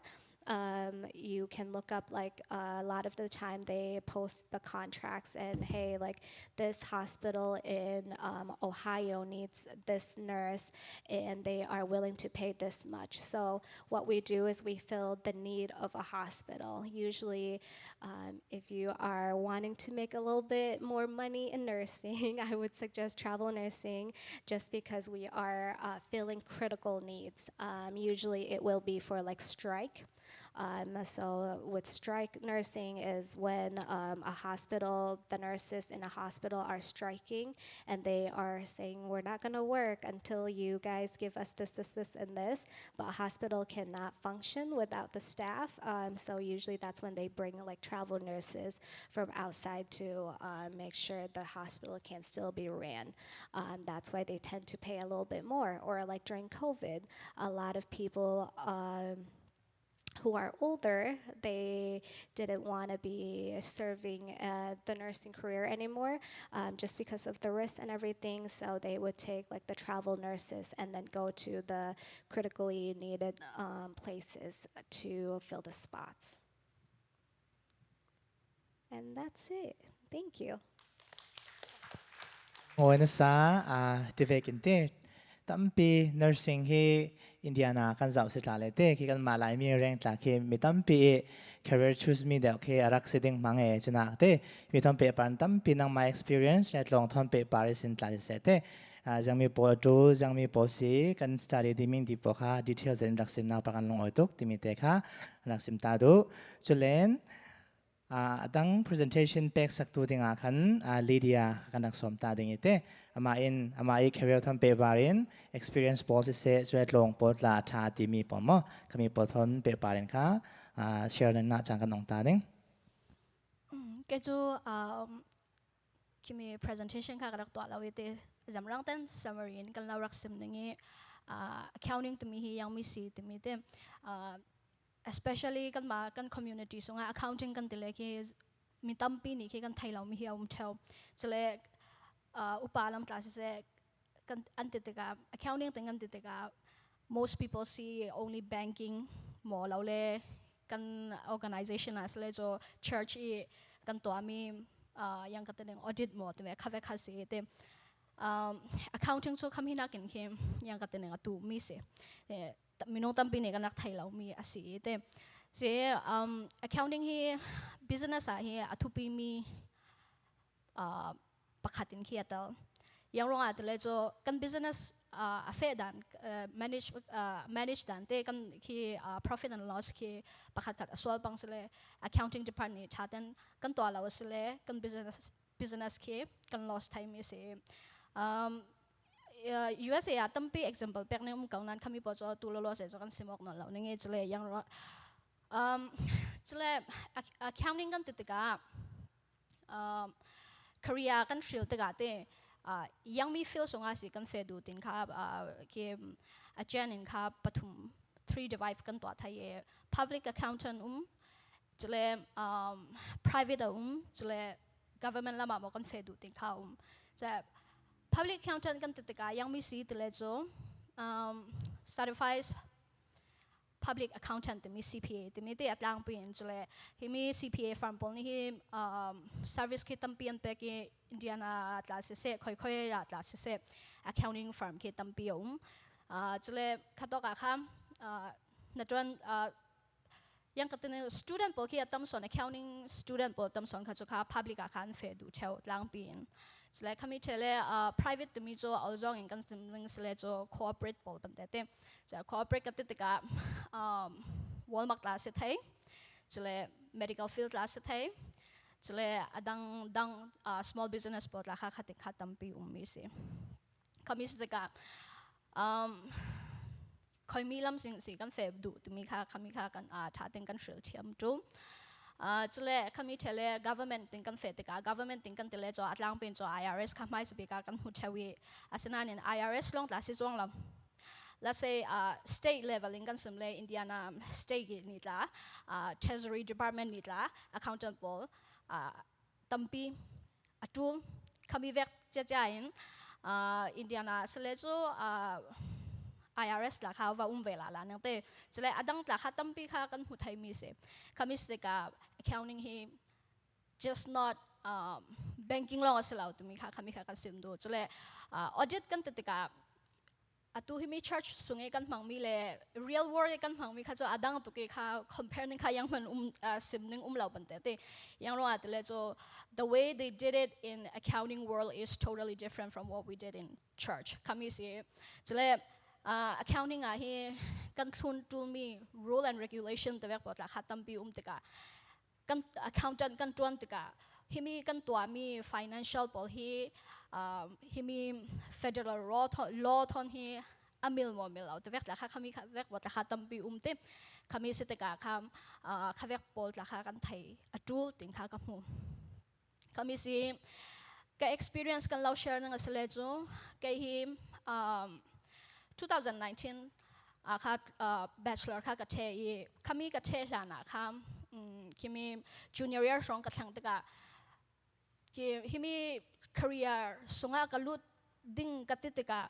E: You can look up, like a lot of the time they post the contracts, and hey, like this hospital in Ohio needs this nurse and they are willing to pay this much. So what we do is we fill the need of a hospital. Usually if you are wanting to make a little bit more money in nursing, I would suggest travel nursing, just because we are filling critical needs. Usually it will be for like strike. So with strike nursing is when a hospital, the nurses in a hospital are striking, and they are saying, we're not going to work until you guys give us this, this, this, and this. But a hospital cannot function without the staff. So usually that's when they bring like travel nurses from outside to make sure the hospital can still be ran. That's why they tend to pay a little bit more. Or like during COVID, a lot of people who are older, they didn't want to be serving the nursing career anymore, just because of the risks and everything. So they would take like the travel nurses and then go to the critically needed places to fill the spots. And that's it. Thank you.
B: Ngồi na sa tivekin te tampi nursing hi Indiana kan zau se tlale te ki kan malai mi reng tla ki mi tampi career choose me da ke arak seding mange chuna te mi tampi pan tampi nang my experience at long thon pe paris in tla se te jang mi po tu jang mi po si kan study di ming di po kha details en raksim na pakan long oitok ti mi te kha raksim ta do chulen adang presentation pek saktu tinga kan Lydia kanak somta ding ite ama career tham pe barin experience policy se sret long pot la tha ti mi pomo kami pothon pe parin kha share na chang kan ong ta ding
F: cái chú khi mi presentation khác các toa lawi te zamrang ten summary in kan lawrak sim ningi accounting to mi hi yang mi si te mi te especially kan community so nga accounting kan tile ki มีตั้มปีนี่คือกันไทยเรามีเฮียเทลจะเลยอุปาลำตาเสกันอันติดกับ accounting ถึงอันติดกับ most people see only banking หมอเราเลยกัน organization อะเลยจะ church กันตัวมียังกันตัวหนึ่ง audit หมอตัวแบบข้าเวข้าเสียแต่accounting ช่วยคำให้นักกินเข้มยังกันตัวหนึ่งตัวมีเสียมีน้องตั้มปีนี่กันนักไทยเรามีอาศัยแต่เสียaccounting ที่ business อะที่อัตุปีมีประคัตินเขียตยังรองอาจจะเลยจะกัน business เฟดดันmanage ดันแต่กันที่ profit and loss ที่ประคัดกัดส่วนบางสิเลย accounting department ชาติกันตัวเราสิเลยกัน business ที่กัน loss time มีสิ USA ตั้มปี example เป็กเนี่ยก่อนนั้นขมิปจตัวเราเสียจากกันสมองนั่นเราเนี่ยจะเลยยังรอจะเลย accounting กันติดกับcareer กัน field ติดกับยังมี field ส่งอาศัยกันเฟดูตินครับที่อาจารย์นินครับปฐม3 device กันตัวไทย public accountantจะเลย private จะเลย government ละมาบอกกันเฟดูตินเขาจะ public accountant กันติดกับยังมีสีติเลยจ้certified public accountant ที่มี CPA ที่มีที่อัตลังเปลี่ยนจะเลยที่มี CPA firm พวกนี้ที่ service ที่ตั้มเปลี่ยนไปที่อินเดียนาอัตลักษณ์เสกค่อยๆอัตลักษณ์เสก accounting firm ที่ตั้มเปลี่ยนจะเลยขัดต่อกับคำนัดวันยังกับตัว student พวกที่ตั้มสอน accounting student พวกตั้มสอนขัดต่อกับ public account เฟดูเท่าอัตลังเปลี่ยนจะเลยเขามีเทเล private ที่มีจ้เอาจ้องอย่างกันสิ่งหนึ่งจะเลยจ้ corporate พวกเป็นแต่จะ corporate กับติดกับ Walmart ลาสิทธิ์จะเลย medical field ลาสิทธิ์จะเลยดัง small business พวกราคาขัดติดขัดตั้มปีมีสิเขามีสิทธิ์กับคอยมีลำสิ่งกันเฟบดูที่มีค่าเขามีค่ากันท้าติงกันเสียเทียมจูจะเลยเขามีเทเล government ติงกันเฟติกา government ติงกันเทเลจ้อัตลังเป็นจ้ IRS ข้าไม่สบิกากันหุ่นเทวีอาศัยนั้น IRS ลงแต่สิจ้วงเราlet's say state level ลิงกันสมเลย Indiana state นี่ละ treasury department นี่ละ accountable ตั้มปีอัตุลเขามีเวกเจ้าอินIndiana สเลจูIRS ราคาว่าเวลาละนั่นแต่จะเลยดังราคาตั้มปีค่ากันหุ่นไทยมีเสียเขามีสติกา accounting ที่ just not banking ลองสิเราตัวมีค่าเขามีค่ากันซิมดูจะเลย audit กันติดกับตัวที่มี church ส่งให้กันฟังมีเลย real world กันฟังมีค่าจะดังตัวกี่ค่า compare นึงค่ายังมันซิมนึงเราเป็นแต่ยังรู้แต่เลยจะ the way they did it in accounting world is totally different from what we did in church เขามีสิจะเลยaccounting ที่กันทุนตัวมี rule and regulation ตัวแบบว่าราคาตั้มปีติกากัน accountant กันตัวติกาที่มีกันตัวมี financial พอที่มี federal law ทอนที่มิลเอาตัวแบบราคาเขามีแบบว่าราคาตั้มปีติเขามีสิทธิ์กาเขาแบบพอราคากันไทยจูติงเขากับหูเขามีสิก็ experience กันเรา share นั่งสิเลจูก็ที่2019ค่ะbachelor ค่ะกับเทยขมีกับเทหลานะค่ะคิมี junior year สองกับทั้งตะกะคิมี career สงกับลุดดิ้งกับติดตะกะ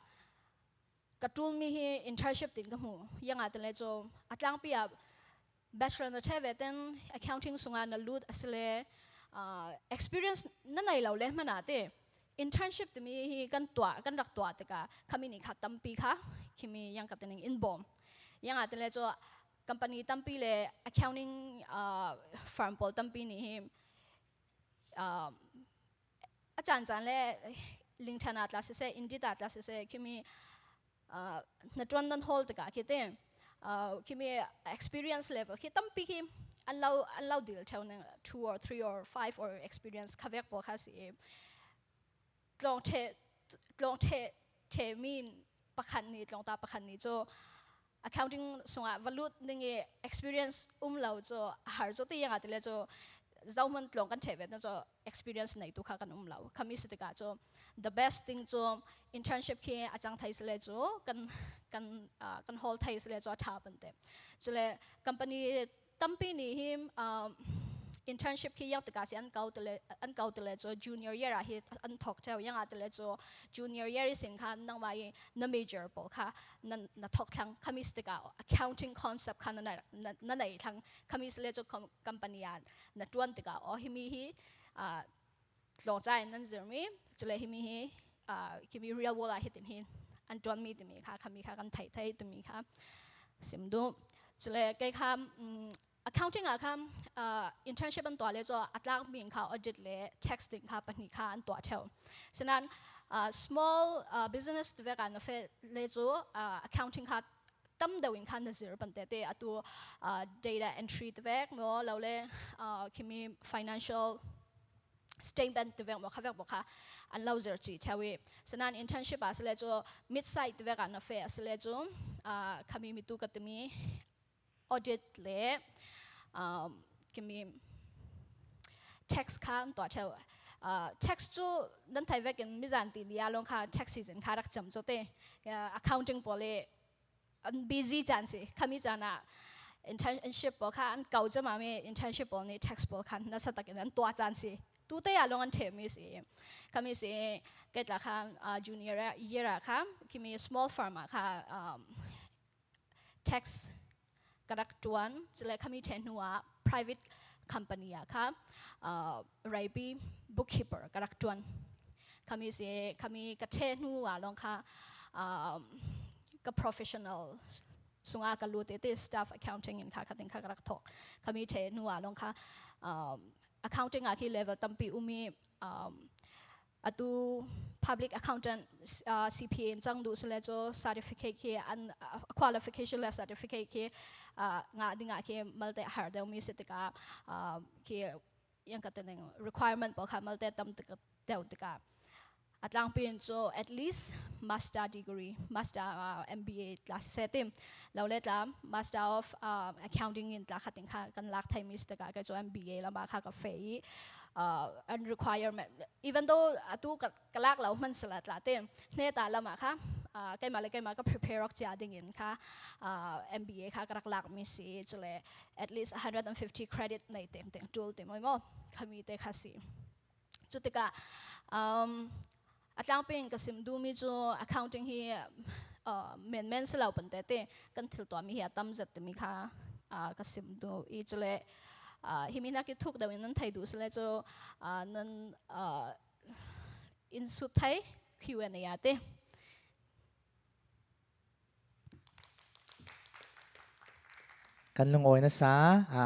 F: กับจูลมี internship ติดกับหูยังอาจจะเลยจูอัตลังปีอ่ะ bachelor นั่นเทเวตัน accounting สงนั่นลุดอสิเล experience นั่นไหนเราเลยมันอาจจะinternship ที่มีกันตัวกันรักตัวแต่ก็ขมินี่ค่ะตั้มปีค่ะคิมียังกับตัวหนึ่ง inborn ยังอาจจะเลยจ้ะ company ตั้มปีเลย accounting firm พอตั้มปีนี่อาจารย์เลยลิงก์นาตลาสเซ่อินดิตาตลาสเซ่คิมีนัดวันนั้น hold แต่ก็คิดคิมี experience level คิดตั้มปีคิมอันเราดีลเท่านั้น 2 or 3 or 5 or experience ข้าเวกพอค่ะสิลองเทมีนประคันนี้ลองตาประคันนี้จ้ะ accounting ส่งvalue นึงexperienceเราจ้ะหาจ้ะที่ยังอาจจะเลยจ้ะเจ้ามันลองกันเทเวทจ้ะ experience ในตัวข้ากันเราคำมีสิทธิ์ก็จ้ะ the best thing จ้ะ internship ที่อาจารย์ไทยสิเลยจ้ะกัน hall ไทยสิเลยจ้ะท้าเป็นเต็มจ้ะเลย company ตั้มปีนี้ internship ที่ยังติกาสิอันเก่าตัวเลยจ junior year อะที่อันถกเท่ายังอาตัวเลยจ junior year สินค้านั่งไปนั่น major ปะค่ะนั่นถกทั้งคำมิสติกา accounting concept ค่ะนั่นไหนทั้งคำมิสเลยจ company นั่นจวนติกาฮิมีฮีลงใจนั่นจะมีจุเลยฮิมีฮีคิมี real world อะฮิตินฮิอันจวนมีติมีค่ะคำมีค่ะกันไทยติมีค่ะสิมดูจุเลยใกล้ค่ะaccounting อะค่ะinternship อันตัวเลยจ้ะอัตลักษณ์มีค่ะ audit เลย texting ค่ะปัญหาอันตัวเท่าฉะนั้น small business ตัวกันนะเฟเลยจ้ะaccounting ค่ะตั้มเดวินค่ะนั่นสิร์ปันเตะตัว data entry ตัวเนาะเราเลยคิมี financial statement ตัวมั้งค่ะบอกค่ะอันเราจะจีเท่าวิฉะนั้น internship อะเลยจ้ะ mid side ตัวกันนะเฟเลยจ้ะคิมีตัวกัตมีaudit เลยคิมี text ค่ะตัวเท่าtext จูนั่นไทยเวกันมิจฉาตีเดียลงค่ะ text season ค่ะรักจำจุดเตะ accounting พอเลยอัน busy จังสิขมิจานะ internship พอค่ะอันเก่าจะมามี internship พอนี่ text พอค่ะนั่นสัตว์กันนั้นตัวจังสิตัวเตะลงอันเทมิสิขมิสิเกิดละค่ะ junior year ค่ะคิมี small firm ค่ะ textกระดักจวนจะเลยขมิเทนหัว private company อะค่ะไรบี bookkeeper กระดักจวนขมิกระเทนหัวลงค่ะก็ professional สุงอาการรู้เตะ staff accounting อินค่ะคัดติงค่ะกระดักทอกขมิเทนหัวลงค่ะaccounting อะที่ level ตั้มปีอุมีอะตู public accountant CPA จังดูสเลโจ certificate ที่อัน qualification และ certificate ที่งาดิ่งที่มัลติหาร์เดลมีสิทธิ์กาที่ยังกัดหนึ่ง requirement บอกค่ะมัลติตั้มติกเดลติกาอัตลังเป็นโจ at least master degree master MBA ลักษณะที่เราเรียกว่า master of accounting อินลักษณะค่ะกันลักไทยมีสิทธิ์กาก็โจ MBA แล้วมาค่ะกับเฟย์and requirement even though ตัวกลักเรามันสลัดละเต็มเนี่ยแต่ละมาค่ะใกล้มาก็ prepare รักจ่าดิ่งค่ะMBA ค่ะกลักหลักมีสิจุเลย at least 150 credit ในเต็มจูลเต็มมั้ยขมีเตะค่ะสิจุดที่ก็อัตลังเป็นก็สิมดูมีจู accounting ที่เหมือนสลับเป็นเตะกันถึงตัวมีเหตุตั้มจัดมีค่ะก็สิมดูอีจุเลยฮิมินักทุกเดี๋ยวนั้นไทยดูสเลยจะนั้นอินสุดไทย Q&A อาเต้
B: กันลงโอยนะซา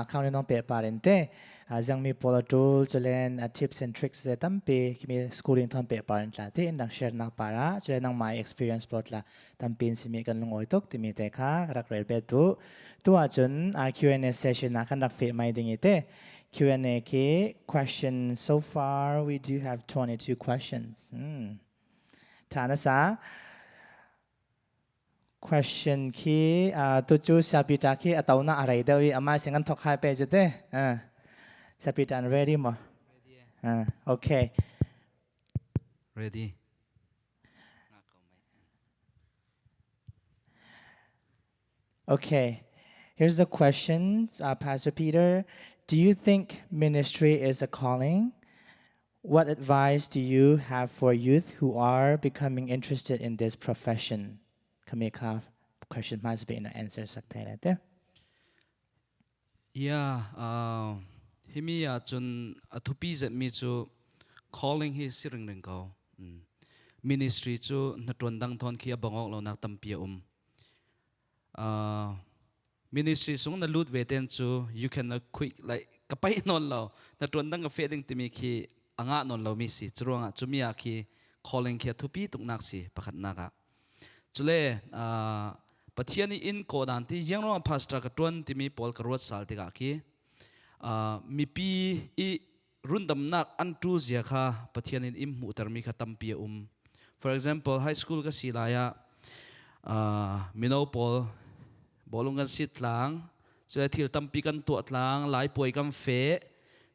B: เข้าในน้องเปะปาเรนเต้ยังมีโปรตูลจะเล่น tips and tricks จะตั้มเปะมี schooling ทำเปะปาเรนต์ละเต้นัก share นักปาระจะเล่นนัก my experience ปลดละตั้มเป็นสิมีกันลงโอยตุกที่มีเตะค่ะรักเรลเปตุตัวจนQ&A session นักกันรักเฟะไม่ดิ่งเต้Q&A คี question so far we do have 22 questions ฐานนะซาquestion คีตัวจูสาปิตาคีอัตาวน่าอะไรเดี๋ยวอามาเสียงกันทอกหายไปจุดเด้สาปิตาน ready มั้ยokay
A: ready
B: okay here's the question Pastor Peter do you think ministry is a calling what advice do you have for youth who are becoming interested in this profession Kamika question must be an answer สักทีนะเต้
A: ฮิมีจนทุปีจะมีจู calling ฮิสิริงเรื่องเก่า ministry จูนัดวันดังทอนขี้บังออกเรานักตั้มเปียministry ส่งนัดลุดเวทนจู you can quick like กับไปนอนเรานัดวันดังกับเฟดิ้งที่มีขี้อ่างนอนเรามีสิจรวงจูมีอาขี้ calling ขี้ทุปีตุกนักสิประคัดนักจุเลปัจจัยนี้อินโคดันที่ยังรู้ว่าพาสตร์กับตวนที่มีพอลกรวดสาลติกาคีมีปีรุ่นดำนักอันทูเสียค่ะปัจจัยนี้อิมมุตรมีขัดตั้มปีfor example high school ก็สิลายมีโนพอลบอลลงกันสิทธิ์หลังจุเลที่ตั้มปีกันตัวหลังหลายป่วยกันเฟะ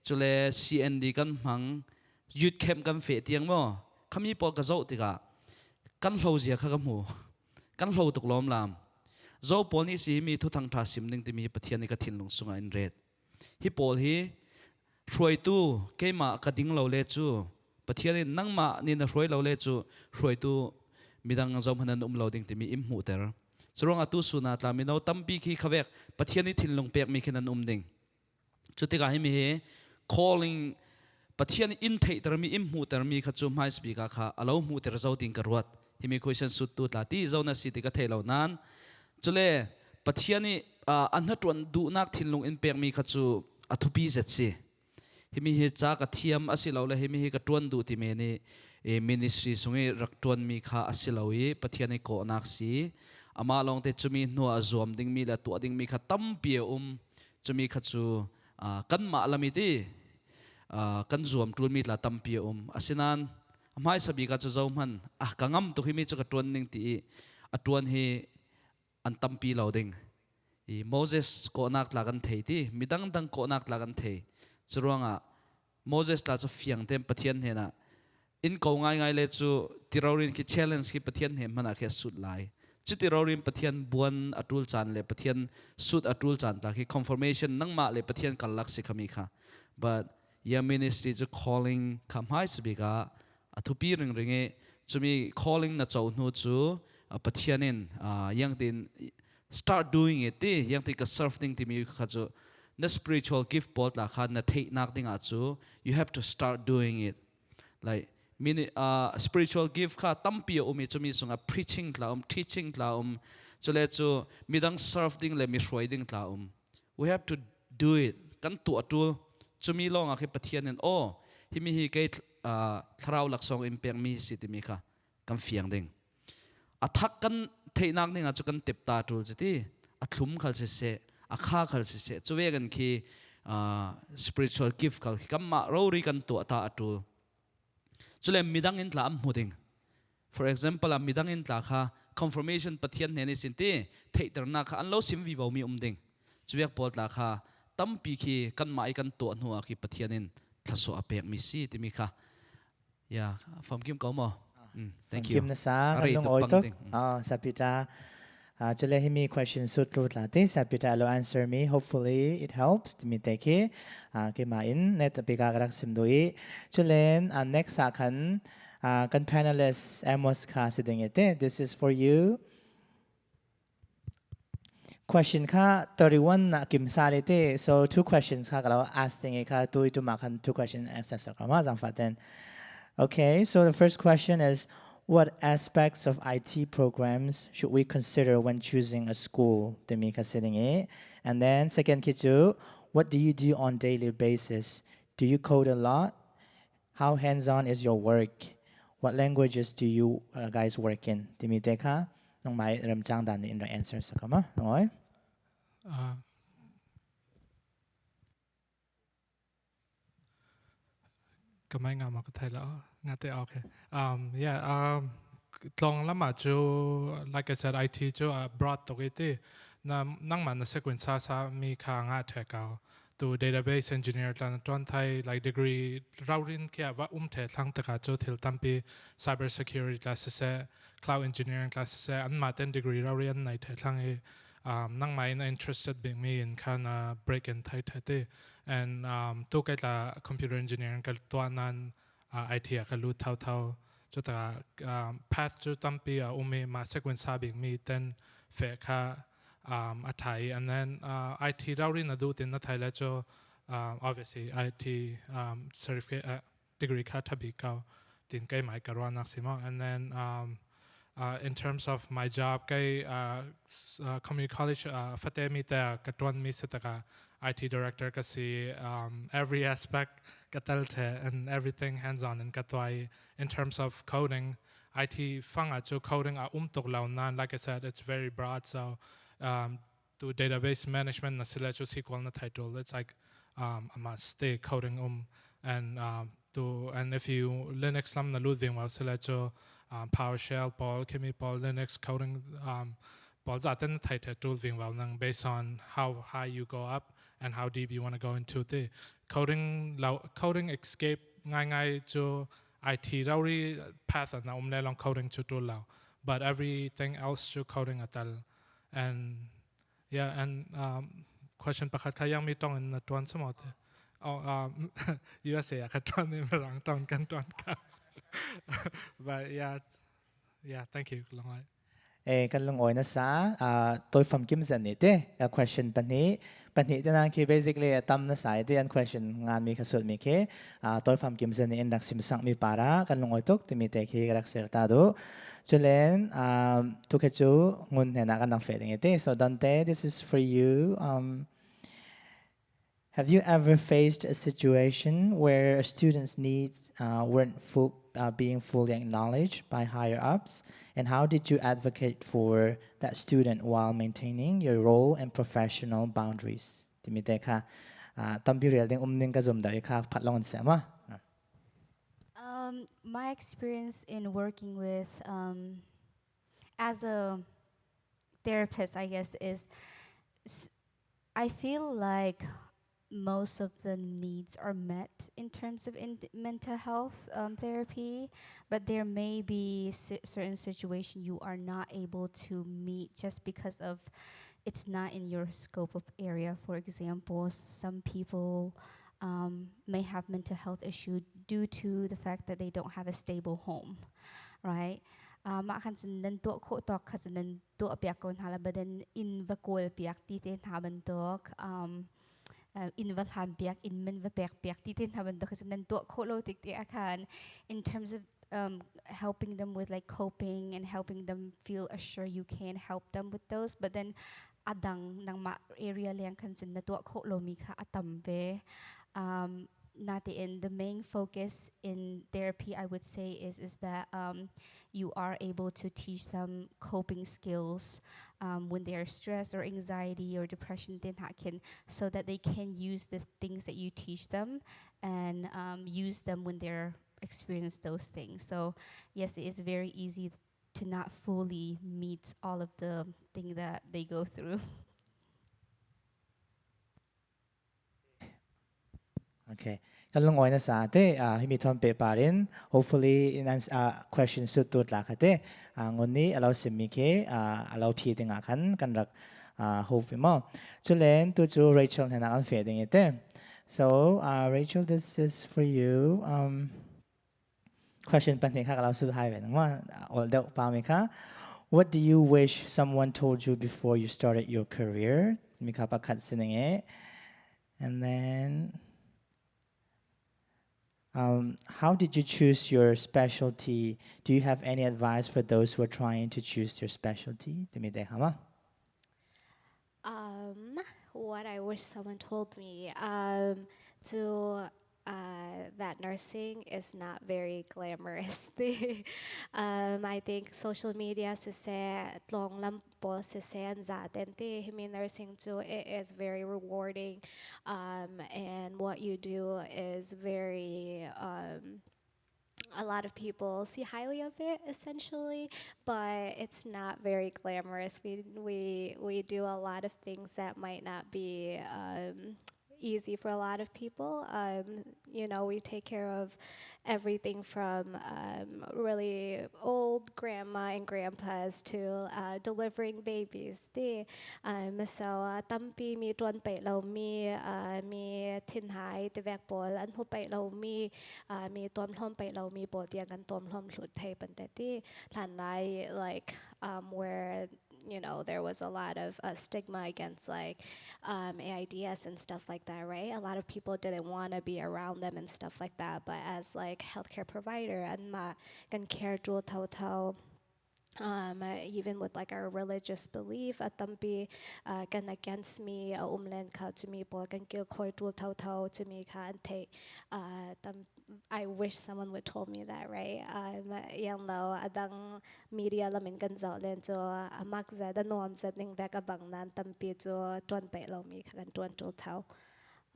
A: จุเล CND กันหังยุดเข้มกันเฟะเตียงมั้งขมีพอลกระโจติกากันเราเสียข้ากับหมูกันเราตกล้อมลามโจปอนี่สิมีทุกทางทาสิมนึงที่มีปฏิญาณกฐินลงสุงอินเรดฮิปอลฮี รวยตู้เกี่ยมากระดิ่งเราเลจูปะเทียนนั่งมานี่นะรวยเราเลจูรวยตู้มีดังจอมพนันเราดิ่งที่มีอิมหูเตอร์สรองอตุสุนัตลามีเราตั้มปีขี้ขวกปะเทียนนี่ทิ้งลงเปียกมีขนันดิ่งจุดที่กาให้มี calling ปะเทียนอินเทตร์มีอิมหูเตอร์มีขจุมไฮสปีกาค่ะเราหูเตอร์เราดิ่งกระวัดให้มี question สุดตุลาที่เราหน้าสิติกาเทเรานั้นจุเล่ปะเทียนนี่อันนั้นตวนดูนักทิ้งลงอินเปียกมีขจุอธุปีเจ็ดสิฮิมิฮิจากะเทียมอาศิลาวเลยฮิมิฮิกะตวนดูติเมนี่ministry สงรักตวนมีค่าอาศิลาวีปะเทียนโกนักสีอามาลองเตจุมีนัวจอมดิ่งมีละตัวดิ่งมีค่าตั้มเปียจุมีค่าจูกันมาละมิตีกันจอมตุลมีละตั้มเปียอาศินันไม่สบิกะจูจอมันกังมตุฮิมิจุกะตวนดิ่งตีตวนฮีอันตั้มปีเหล่าดิ่งโมเสสโกนักลากันเทตีมิดังดังโกนักลากันเทจรวงโมเสสลาจะเฟียงเต็มปะเทียนเห็นอินเกาง่ายๆเลยจูที่เราเรียนคิด challenge คิดปะเทียนเห็นมันแค่สุดหลายจุดที่เราเรียนปะเทียนบวนอัตุลจานเลยปะเทียนสุดอัตุลจานตาคือ confirmation นั่งมาเลยปะเทียนกันลักสิขมิค่ะ but ยา ministry จะ calling คำให้สบิกาอัตุปีริงริงจะมี calling นะเจ้าหนูจูปะเทียนินยังติน start doing it ที่ยังตินก็ serve ดิ้งที่มีค่ะจูthe spiritual gift pot la khan na thei nak ding achu you have to start doing it like spiritual gift kha tampi umi chumi sunga preaching tla teaching tla chole chu midang serve ding le mi hroi ding tla we have to do it kan tu atu chumi long a khi pathian en o himi hi ke thrau lak song impeng mi sitimi kha kam fiang ding athak kan thei nak ding achu kan tep ta tul chiti athlum khal se akha khal se chuwe gan khi spiritual gift khal kamma rori kan to ta atu chule midang in tla am huding for example a midang in tla kha confirmation pathian ne ni sinti theiter na kha anlo sim vi mi umding chuwek pol tla kha tampi khi kan mai kan to nuwa khi pathianin thlaso apek mi si timi kha ya fam kim ko mo thank you
B: kim na sa kan oi to sapita chule hi mi question sut lut la te sapita lo answer me hopefully it helps timi te ki ke ma in net apika rak sim doi chulen next sa kan panelist Amos kha siding ete this is for you question kha 31 na kim salite so two questions kha kala asking kha tu makan two question answer kama jang faten okay so the first question is what aspects of IT programs should we consider when choosing a school temika sitting and then second kichu what do you do on daily basis do you code a lot how hands-on is your work what languages do you guys work in timite kha nong mai ram chang dan in the answer sakama noi
C: kamai nga ma ka thai la nga te okay yeah tlong lama chu like I said IT chu broad to it na nang man na sequence sa mi kha nga the ka to database engineer tlan ton thai like degree rawrin kya wa the thlang ta ka chu thil tampi cyber security classes cloud engineering classes an ma ten degree rawrin nai the thlang nang mai na interested being me in kana break and thai thate and to kai la computer engineering kal to nan IT ka lu thau chu ta path chu tampi ume ma sequence ha being me then fe kha athai and then IT rawrin na du tin na thai la chu obviously IT certificate degree kha thabi ka tin kai mai karwa nak sima and then in terms of my job kai community college fatemi ta katwan mi setaka IT director ka si every aspect katal the and everything hands on and katwai in terms of coding IT fanga chu coding tok law nan like I said it's very broad so to database management na sila chu SQL na title it's like I must stay coding and if you Linux lam na ludwing wa sila chu PowerShell, Paul, Khim, Paul, Linux coding, Paul zaten title tool ving well nang based on how high you go up and how deep you want to go into the coding escape ngai to IT rauri path na umle long coding to tool lao but everything else to coding atal and yeah and question pakhat khayang mi tong in tuan samot oh USA อะคัดตอนนี้มาหลังตอนกันตอนกัน but yeah thank you ลองไว้
B: kan long oi na sa toy fam kim zan ni te a question pan hi te na ki basically tam na sai te an question ngan mi khasut mi ke toy fam kim zan ni en dak sim sang mi para kan long oi tok te mi te ki rak ser ta do chulen tu ke chu ngun he na kan nang fe ding te so Dante, this is for you. Have you ever faced a situation where a student's needs weren't being fully acknowledged by higher ups? And how did you advocate for that student while maintaining your role and professional boundaries? Timite ka, tampi real ding ning ka zoom da ka patlong sa ma.
D: My experience in working with as a therapist, I guess, is I feel like most of the needs are met in terms of mental health therapy, but there may be certain situation you are not able to meet just because of it's not in your scope of area. For example, some people may have mental health issue due to the fact that they don't have a stable home, right? Ma kan senden to ko to ka senden to apiak kon hala baden in vakol piak ti ten haben tok in vad han piak in men va piak piak ti ten haben tok senden to ko lo tik ti akan in terms of helping them with like coping and helping them feel assured you can help them with those, but then adang nang ma area liang kan sen na to ko lo mi kha atambe not the end. The main focus in therapy, I would say, is that you are able to teach them coping skills when they are stressed or anxiety or depression, so that they can use the things that you teach them and use them when they're experience those things. So yes, it is very easy to not fully meet all of the things that they go through.
B: Okay. Kan long oi na sa te himi thon pe parin hopefully in question su tut la kha te ngon ni allow sim mi ke allow phi te nga kan rak hope mo chulen tu chu Rachel na an fe ding te so Rachel, this is for you. Question pan kha allow su hai ve nang ma ol deu pa mi kha. What do you wish someone told you before you started your career? Mi kha pa khat sin nge. And then how did you choose your specialty? Do you have any advice for those who are trying to choose their specialty?
E: What I wish someone told me to that nursing is not very glamorous. I think social media se long lampo se anzatente himi nursing too. It is very rewarding, and what you do is very. A lot of people see highly of it essentially, but it's not very glamorous. We do a lot of things that might not be easy for a lot of people. We take care of everything from really old grandma and grandpas to delivering babies. So tampi mi tuan pe lau mi tin hai te vek pol an hu pe lau mi tuam hlom pe lau mi po tiang kan tuam hlom hlut thei pan te ti hlan lai like where there was a lot of stigma against like AIDS and stuff like that, right? A lot of people didn't want to be around them and stuff like that. But as like healthcare provider, and ma can care to tau even with like our religious belief at tampi can against me umlen ka to me po can kill koi to tau to me ka ante I wish someone would told me that, right? Yang lo adang media lamin kan zao len to amak za da nom za ning back abang nan tampi to tuan pe lo mi kan tuan to tau.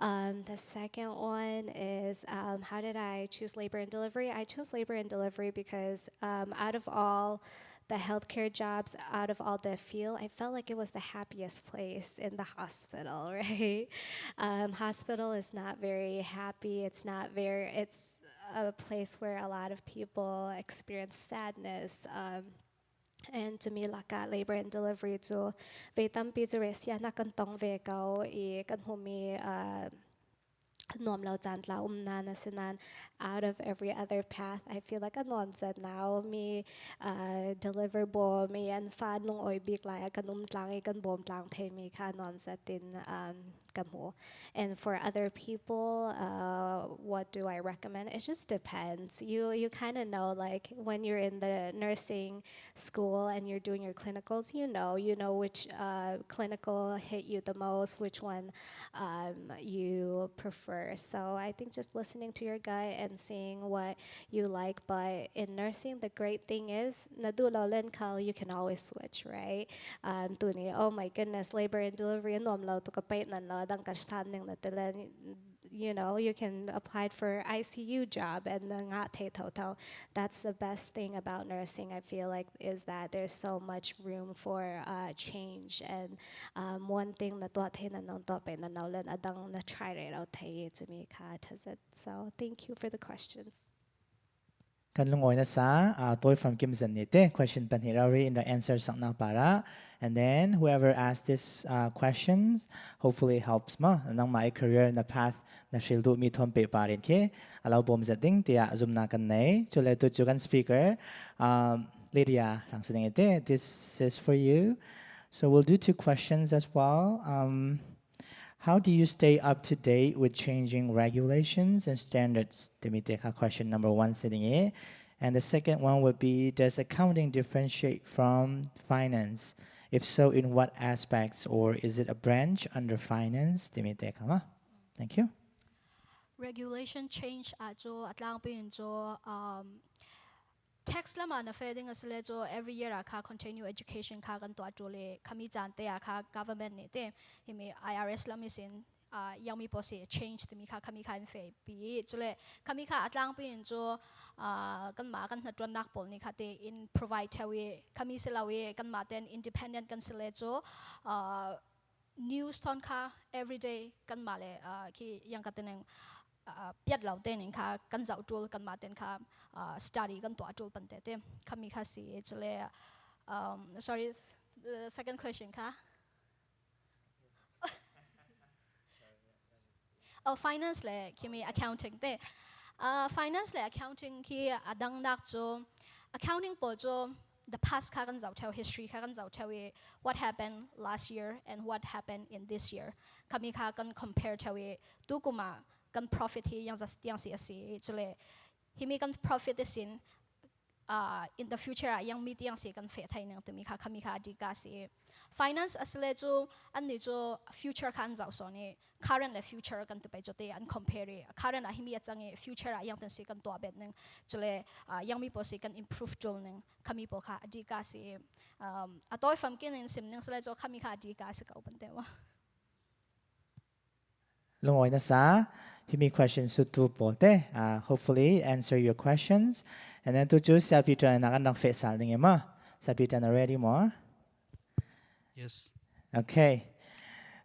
E: The second one is how did I choose labor and delivery? I chose labor and delivery because out of all the healthcare jobs, out of all the field, I felt like it was the happiest place in the hospital, right? Hospital is not very happy. It's a place where a lot of people experience sadness. And to me, like labor and delivery, so ve tampi to resia na kan tong ve kau kan humi Nom lao chan la na sinan out of every other path. I feel like a nom said now me deliver bo me and fa nung oi big like kanum tlang kan bom tlang the me ka nom said in kamu. And for other people, what do I recommend? It just depends. You kind of know, like when you're in the nursing school and you're doing your clinicals, you know which clinical hit you the most, which one you prefer. So I think just listening to your gut and seeing what you like. But in nursing, the great thing is, you can always switch, right? Oh my goodness, labor and delivery, you can apply for ICU job and then that's the best thing about nursing, I feel like, is that there's so much room for change. And one thing that try it out to me. So thank you for the questions.
B: Kan lungoy na sa toy from Khim nite question pan hirari in the answer sang na para, and then whoever asked this questions hopefully helps ma nang my career in the path na shil do mi thom pe parin ke alaw bom zating tia zoom na kan nei chule tu chukan speaker Lydia rang sing ite, this is for you. So we'll do 2 questions as well. How do you stay up to date with changing regulations and standards? Question number 1 sitting here. And the second one would be, does accounting differentiate from finance? If so, in what aspects? Or is it a branch under finance? Thank you.
F: Regulation change atlang pin tax lama na fading as every year continue education kan kami jante government ni te himi IRS lamisin yang mi posi change to mi kami kan fe bi kami atlang pin kan ma kan na nak pol ni te in provide tawi kami silawi kan ma ten independent kan news ton every day kan male ki yang kateneng piat lau ten kan zau tul kan maten study kan tua tul pantete kami si sorry, the second question finance le kimi accounting te finance le accounting ki adang nak accounting po the past kan zau tell history kan zau tell what happened last year and what happened in this year kami kan compare tell tukuma kan profit hi yang si himi kan profit sin in the future yang meet yang si kan fe thai nang tumi kami adika si finance asle ani future kan zau so ni current le future kan tu te an compare current himi achang future yang tan si kan to bet nang yang mi posi kan improve jol nang kami po adika si atoy fam kin in sim nang kami adika si ka open te wa
B: Lungoy na sa himi questions to pote. Hopefully answer your questions. And then to choose sa Peter na nakandang face saling ma. Sa Peter na ready mo?
A: Yes.
B: Okay.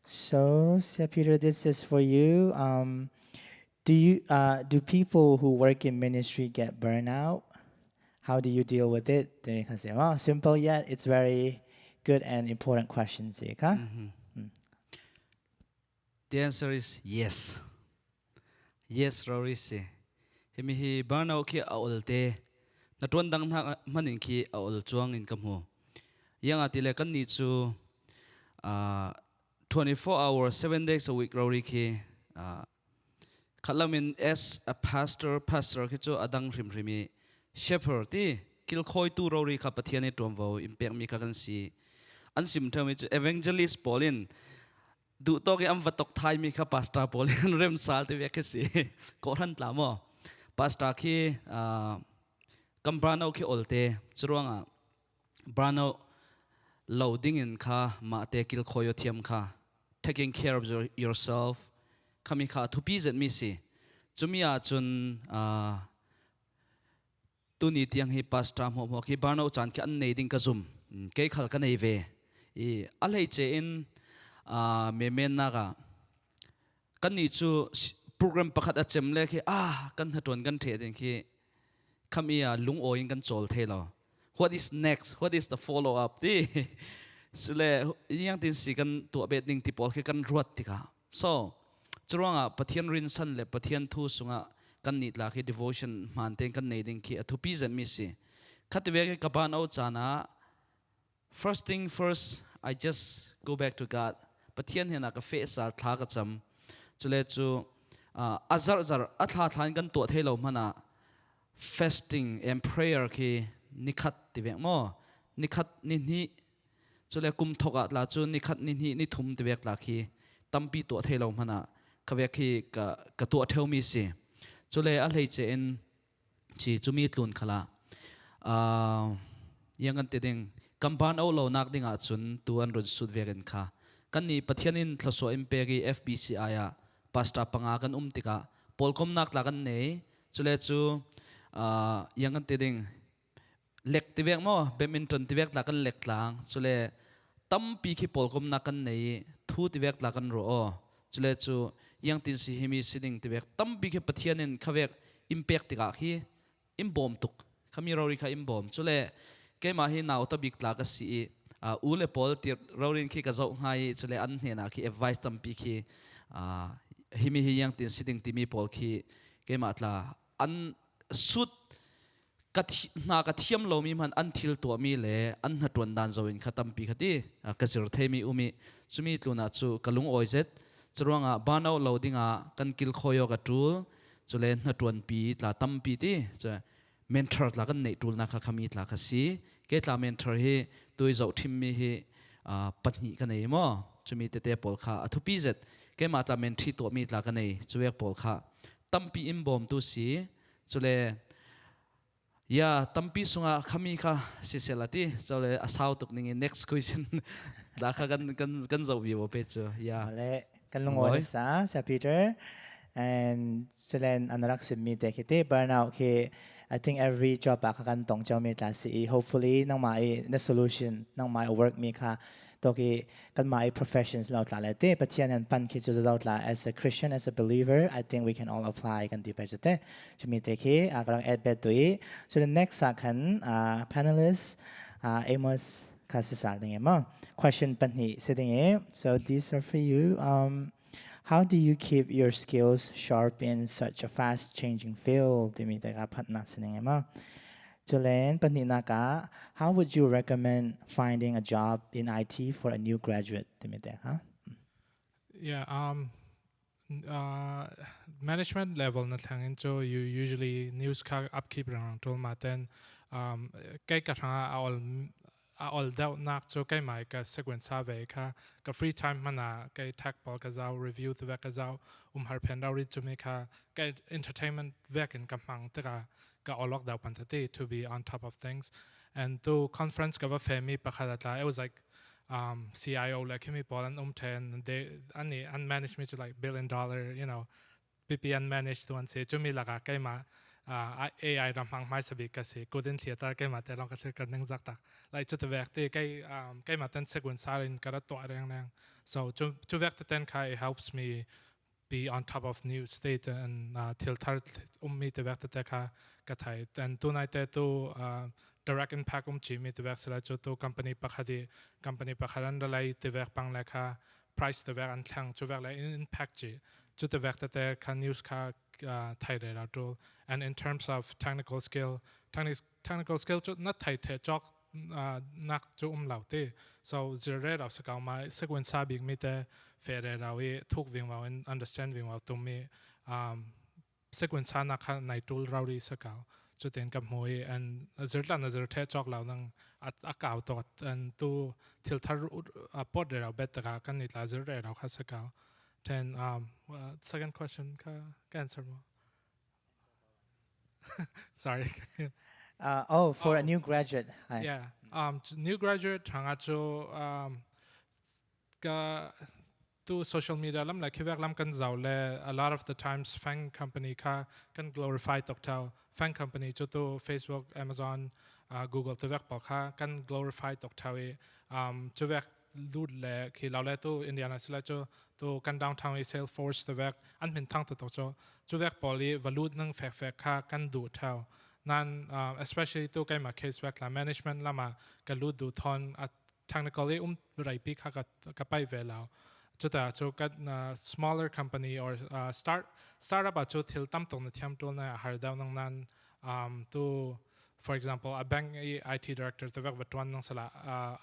B: So sa Peter, this is for you. Do people who work in ministry get burnout? How do you deal with it? Simple yet it's very good and important questions.
A: The answer is yes. Yes, Rory se. Himi hi burnout ki aulte. Na tuan dang na manin ki aul chuang in kamu. Yang atile kan ni chu 24 hours, 7 days a week Rory ki kalamin as a pastor ki chu adang rim shepherd ti kil khoi tu Rory ka pathiani tom vo impact mi ka kan si ansim thami chu evangelist Paulin du to ke am vatok thai mi kha pastor Paulin rem sal te vek si koran tlamo pastor ki kam brano ki olte churuanga brano loading in kha ma te kil khoyo thiam kha taking care of yourself kami kha thupi zet mi si chumia chun tu ni tiang hi pastor mo ki brano chan ki an nei ding ka zum ke khal ka nei ve I alei che in me naga kan ni chu program pakhat a chem le ki kan haton kan the den ki khamia lung oin kan chol thelo what is next, what is the follow up ti sule yang tin si kan tu bet ning ti pol ki kan ruat ti ka so chuanga pathian rin san le pathian thu sunga kan nit la khi devotion man ten kan nei ding khi athupi zan mi si khatwe ke kapan au chana first thing first I just go back to God pathian hena ka fe sal tha ka cham chule chu azar zar atha than kan to thelo mana fasting and prayer ki nikhat tivek mo nikhat ni ni chule kum thoka la chu nikhat ni ni ni thum tivek la khi tampi to thelo mana kavek khi ka to theu mi si chule a lei che en chi chumi tlun khala yangan te ding kampan au lo nak dinga chun tuan run sut vegen kha kan ni pathianin thlaso imperi FBCI a pasta panga kan tika polkom nak la kan nei chule chu yangan te ding lek tivek mo badminton tivek la kan lek tlang chule tampi khi polkom nak kan nei thu tivek la kan ro chule chu yang tin si himi siding tivek tampi khi pathianin khavek impact tika khi imbom tuk khami rori kha imbom chule ke ma hi naw ta bik tla ka si ule pol tir rorin khi ka zo ngai chule an hena khi advice tampi khi himi hi yang tin sitting timi pol khi ke ma tla an sut na ka thiam lo mi man an thil to mi le an na ton dan zo in khatam pi khati ka zir themi umi chumi tluna chu kalung oizet churonga banau loadinga kan kil khoyo ka tul chule na ton pi tla tam pi ti mentor tla kan nei tul na kha khami tla kha si ke tla mentor hi tui zo thim mi hi patni ka nei mo chumi te te pol kha athupi zet ke ma ta men thi to mi tla ka nei chuwek pol kha tampi imbom tu si chule ya tampi sunga khami kha siselati chole asau tuk ningi next question la kha kan zo bi bo pe chu ya
B: le kan lungoi sa Peter and sulen anarak simmi te kite burnout ke I think every job ba kan tong chau mi ta si hopefully nang mai the solution nang mai work mi kha to ki kan mai professions laut la le te pathian an pan ki chu zaut la as a Christian as a believer I think we can all apply kan ti pa jate chumi te ki akrang add bet tui so the next kan panelists Amos kasisal ding ema question pan hi sitting so these are for you how do you keep your skills sharp in such a fast-changing field? Julen, Paninaka, how would you recommend finding a job in IT for a new graduate?
C: Yeah, management level na thangin cho you usually news ka upkeep rang tol maten kai ka thanga all doubt nak cho kai mai ka sequence survey ka free time mana kai tech pol ka zau review the ka zau har pen ri to make ka entertainment vek in kamang ta ka all lock down pantate to be on top of things and to conference ka va femi pakhala it was like CIO like him pol and 10 they ani unmanaged me to like $1 billion you know PPN managed to say to me laka kai ma AI ramang mai sabi kasi couldn't theater kai ma te long ka kan nang zakta like to the vek te kai ma ten sequence sarin kara to areng nang so to vek te ten kai helps me be on top of new state and till tar me te vek te ka thai and tonight te to direct impact chi me te vek sala to company pakharan dalai te vek pang la kha price te vek an thang to vek la impact chi to the vek te kan news ka thai re ra to and in terms of technical skill to not thai the chok nak chu lau te so zero ra sa ka ma sequence sa big me te fair ra we thuk wing wa and understand wing wa to me sequence sa na kha nai tool ra ri sa ka chu ten kam hoi and zertla na zer the chok lau nang a ka to and to til thar pot ra bet ka kan ni la zer ra kha sa ka then second question ka answer mo sorry
B: for a new graduate
C: yeah new graduate hanga cho ka to social media lam like hivek lam kan zau le a lot of the times fan company ka kan glorify tok tau fan company cho to Facebook Amazon Google to vek pa kha kan glorify tok tau cho vek lud le khi lao le to Indiana sila cho to kan downtown Salesforce to vek an min thang to cho vek poli valut nang fek kha kan du tau nan especially to kai ma case vek la management lama ka lud du thon technically rai pi kha ka pai ve lao cho ta cho kat smaller company or startup a cho thil tam tong na thiam tol na har daw nang nan to for example a bank IT director to vek vatwan nang sala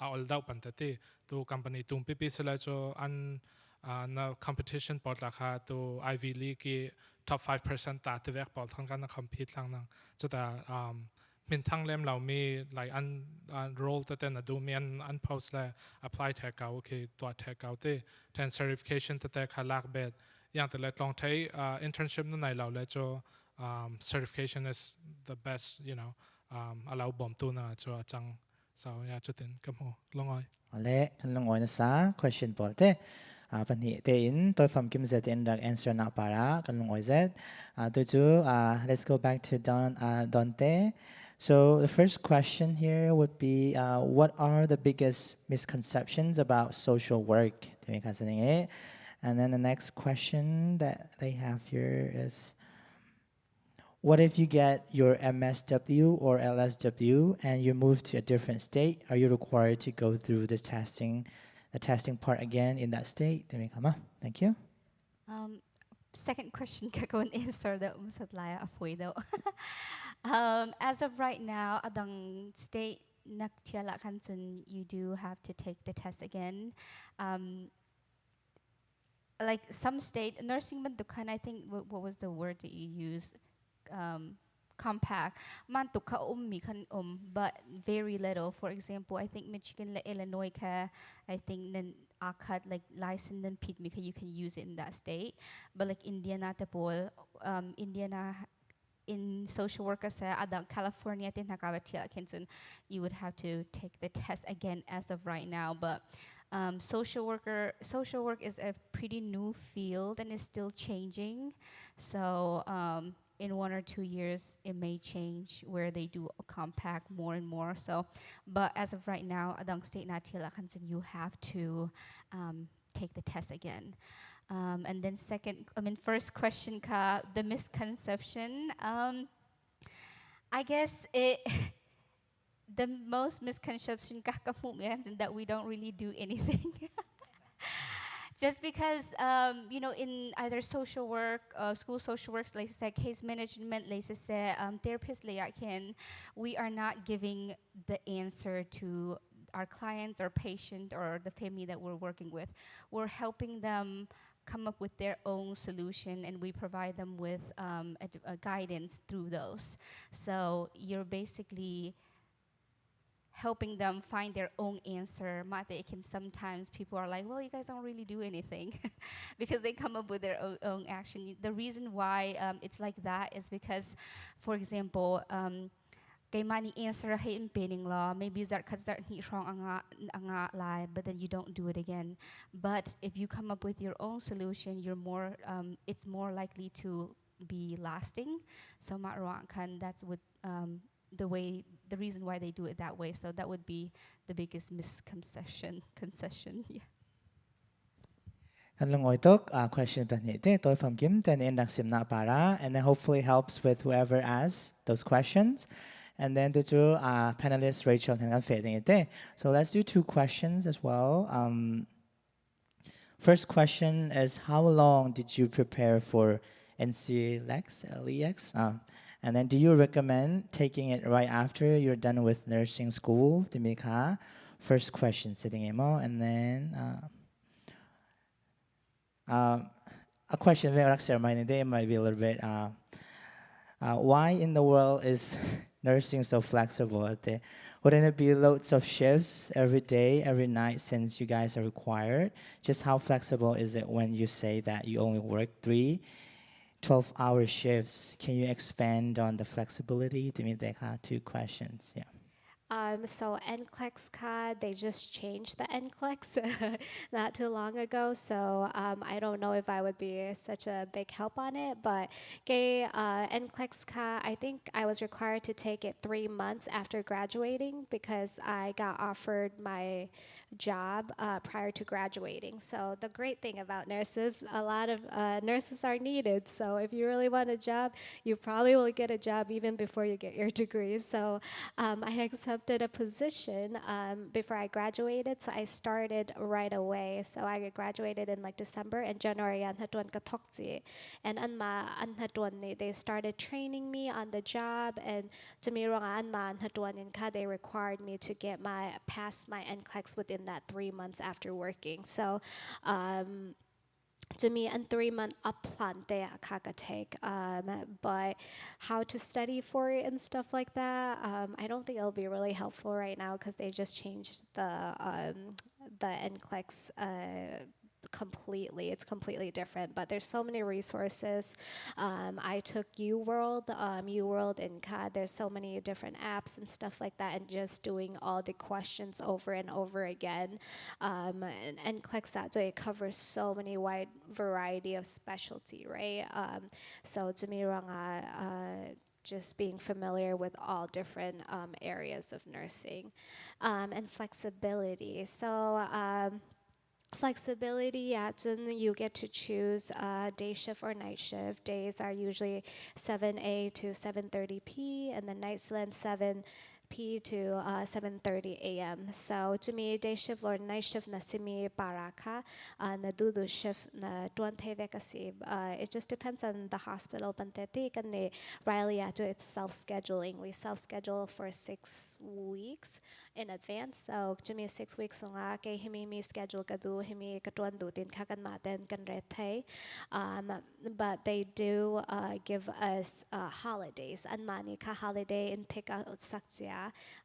C: a ol daw pan ta ti to company tum pi sala cho an na competition pot la kha to Ivy League ki top 5% ta te vek pol thang kan na compete lang nang cho ta min thang lem lau mi like an role ta ten adu mi an post la apply tech ka okay to tech ka te ten certification ta te khalak bet yang te let long thai internship na nai lau le cho certification is the best allow bom tu na cho chang so ya cho ten kam ho long oi
B: Ale kan long oi na sa question bol te pan hi te in tôi from Kim zet in dak answer na para kan long oi zet to chu let's go back to Dante. So the first question here would be what are the biggest misconceptions about social work? And then the next question that they have here is what if you get your MSW or LSW and you move to a different state? Are you required to go through the testing part again in that state? Thank you.
D: Second question ka ko answer daw masat laya afoy daw. As of right now, adang state naktiala kansun you do have to take the test again. Like some state nursing man dukan, I think what was the word that you used? Compact man tuka mi kan but very little. For example, I think Michigan la Illinois ka I think then akat like license then pit mi you can use it in that state. But like Indiana tapol Indiana in social worker sa adang California tin nakawatila kinsun you would have to take the test again as of right now. But social work is a pretty new field and is still changing. So in 1 or 2 years, it may change where they do a compact more and more. So, but as of right now, adang state natila kansan you have to take the test again. And then first question ka the misconception. I guess the most misconception is that we don't really do anything. Just because, in either social work, school social works, like I said, case management, like I said, therapist, we are not giving the answer to our clients or patient or the family that we're working with. We're helping them come up with their own solution, and we provide them with a guidance through those. So you're basically helping them find their own answer. Sometimes people are like, well, you guys don't really do anything because they come up with their own action. The reason why it's like that is because, for example, kay mani answer in pinning law, maybe that wrong lie, but then you don't do it again. But if you come up with your own solution, it's more likely to be lasting. So that's what the reason why they do it that way. So that would be the biggest concession. Yeah.
B: Kanlong oitok question panite toy from Kim then in na para and then hopefully helps with whoever asks those questions. And then the two panelists Rachel and fading it. So let's do 2 questions as well. First question is how long did you prepare for LEX? And then do you recommend taking it right after you're done with nursing school? First question, sitting Amos. And then a question it might be a little bit why in the world is nursing so flexible? Wouldn't it be loads of shifts every day, every night since you guys are required? Just how flexible is it when you say that you only work 3 12-hour shifts? Can you expand on the flexibility? 2 questions. Yeah.
E: So NCLEX card, they just changed the NCLEX not too long ago. So I don't know if I would be such a big help on it. But NCLEX card, I think I was required to take it 3 months after graduating because I got offered my job prior to graduating. So the great thing about nurses, a lot of nurses are needed. So if you really want a job, you probably will get a job even before you get your degree. So I accepted a position before I graduated. So I started right away. So I graduated in like December, and January and they started training me on the job, and they required me to get pass my NCLEX within that 3 months after working. So to me, and 3 month upfront they take, but how to study for it and stuff like that, I don't think it'll be really helpful right now because they just changed the NCLEX completely. It's completely different, but there's so many resources. I took UWorld in CAD. There's so many different apps and stuff like that, and just doing all the questions over and over again. And CLEX, it covers so many wide variety of specialty, right? So to me, just being familiar with all different areas of nursing, and flexibility. So flexibility, you get to choose day shift or night shift. Days are usually 7 to 7:30 p, and the nights then 7 p to 7:30 a.m. So to me, day shift or night shift na simi paraka, na dudu shift na duante vekasib. It just depends on the hospital. Pantetik and the Riley it's self-scheduling. We self-schedule for 6 weeks in advance. So to me, 6 weeks nga kay himi schedule kadu himi katuan dutin kakan maten kan retay. But they do give us holidays. Anmani ka holiday in pika saksia.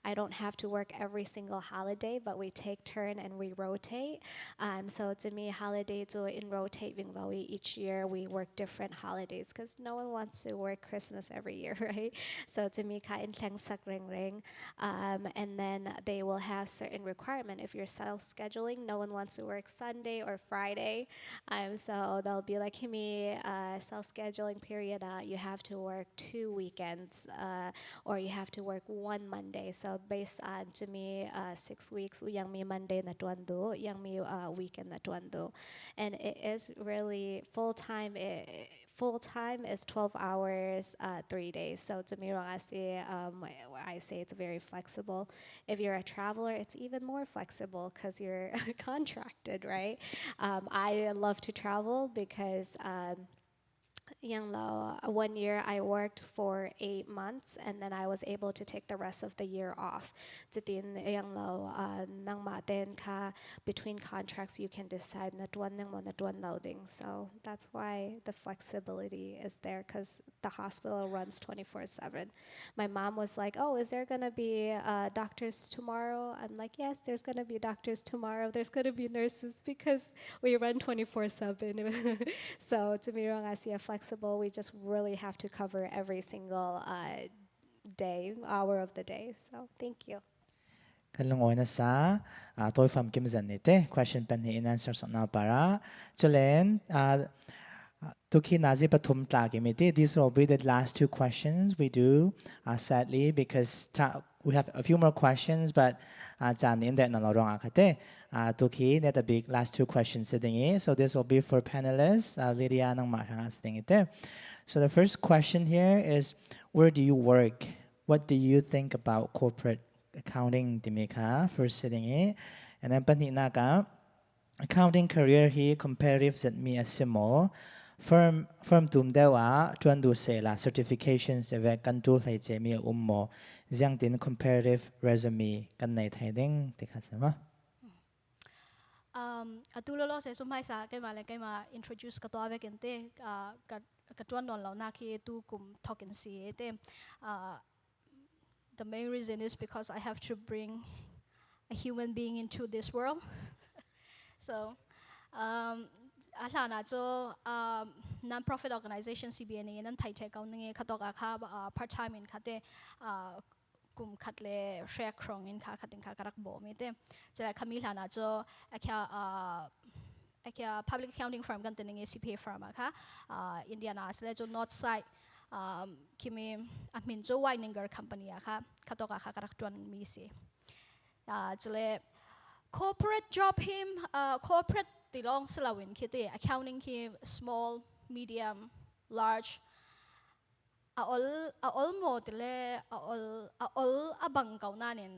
E: I don't have to work every single holiday, but we take turn and we rotate. So to me, holidays in rotating each year we work different holidays because no one wants to work Christmas every year, right? So to me, kain tang sak ring ring, and then they will have certain requirement. If you're self-scheduling, no one wants to work Sunday or Friday, so they'll be like, "Himi, self-scheduling period. You have to work 2 weekends, or you have to work 1 Monday." So based on to me, 6 weeks, yang mi Monday na tuando, yang mi weekend na tuando, and it is really full time. Full time is 12 hours, 3 days. So to me, I say it's very flexible. If you're a traveler, it's even more flexible because you're contracted, right? I love to travel because 1 year I worked for 8 months, and then I was able to take the rest of the year off. Between contracts you can decide na tuwan loading. So that's why the flexibility is there, because the hospital runs 24/7. My mom was like, "Oh, is there gonna be doctors tomorrow?" I'm like, "Yes, there's gonna be doctors tomorrow. There's gonna be nurses because we run 24/7." So to me, as flexible, we just really have to cover every single hour of the day. So thank you.
B: Kalungoy na sa toy from Khim zanite question pan hi in answer sa na para chulen tukhi nazi pathum tla kimiti. These will be the last 2 questions we do, sadly, because we have a few more questions, but chan in that na lorong akate tukhi net the big last 2 questions sitting. So this will be for panelists, Lydia nang marang sitting ite. So the first question here is, where do you work? What do you think about corporate accounting dimika for sitting in? And then panhina ka accounting career hi comparative that me asimo firm tumdewa tuandu sela certifications eve kantu hlai che mi ummo jiang tin comparative resume kan nai thaiding tikhasama.
F: Atulolo se sumai sa kay ma introduce ka to ave kente ka tuan don law na ki tu kum token si ete. The main reason is because I have to bring a human being into this world. So, non-profit organization CBNA nan thai thai kaung nge khatoka kha part time in khate kum khatle share krong in kha khatin kha karak bo mi te chara khamil hana cho akya public accounting firm kan tening CPA firm kha Indiana asle cho north side kimi amin jo wininger company kha khatoka kha karak tuan mi si chale corporate job him corporate ติลองสลาวินคิดaccounting คิด small medium large all หมดเลยall บังเก่านั่นเอง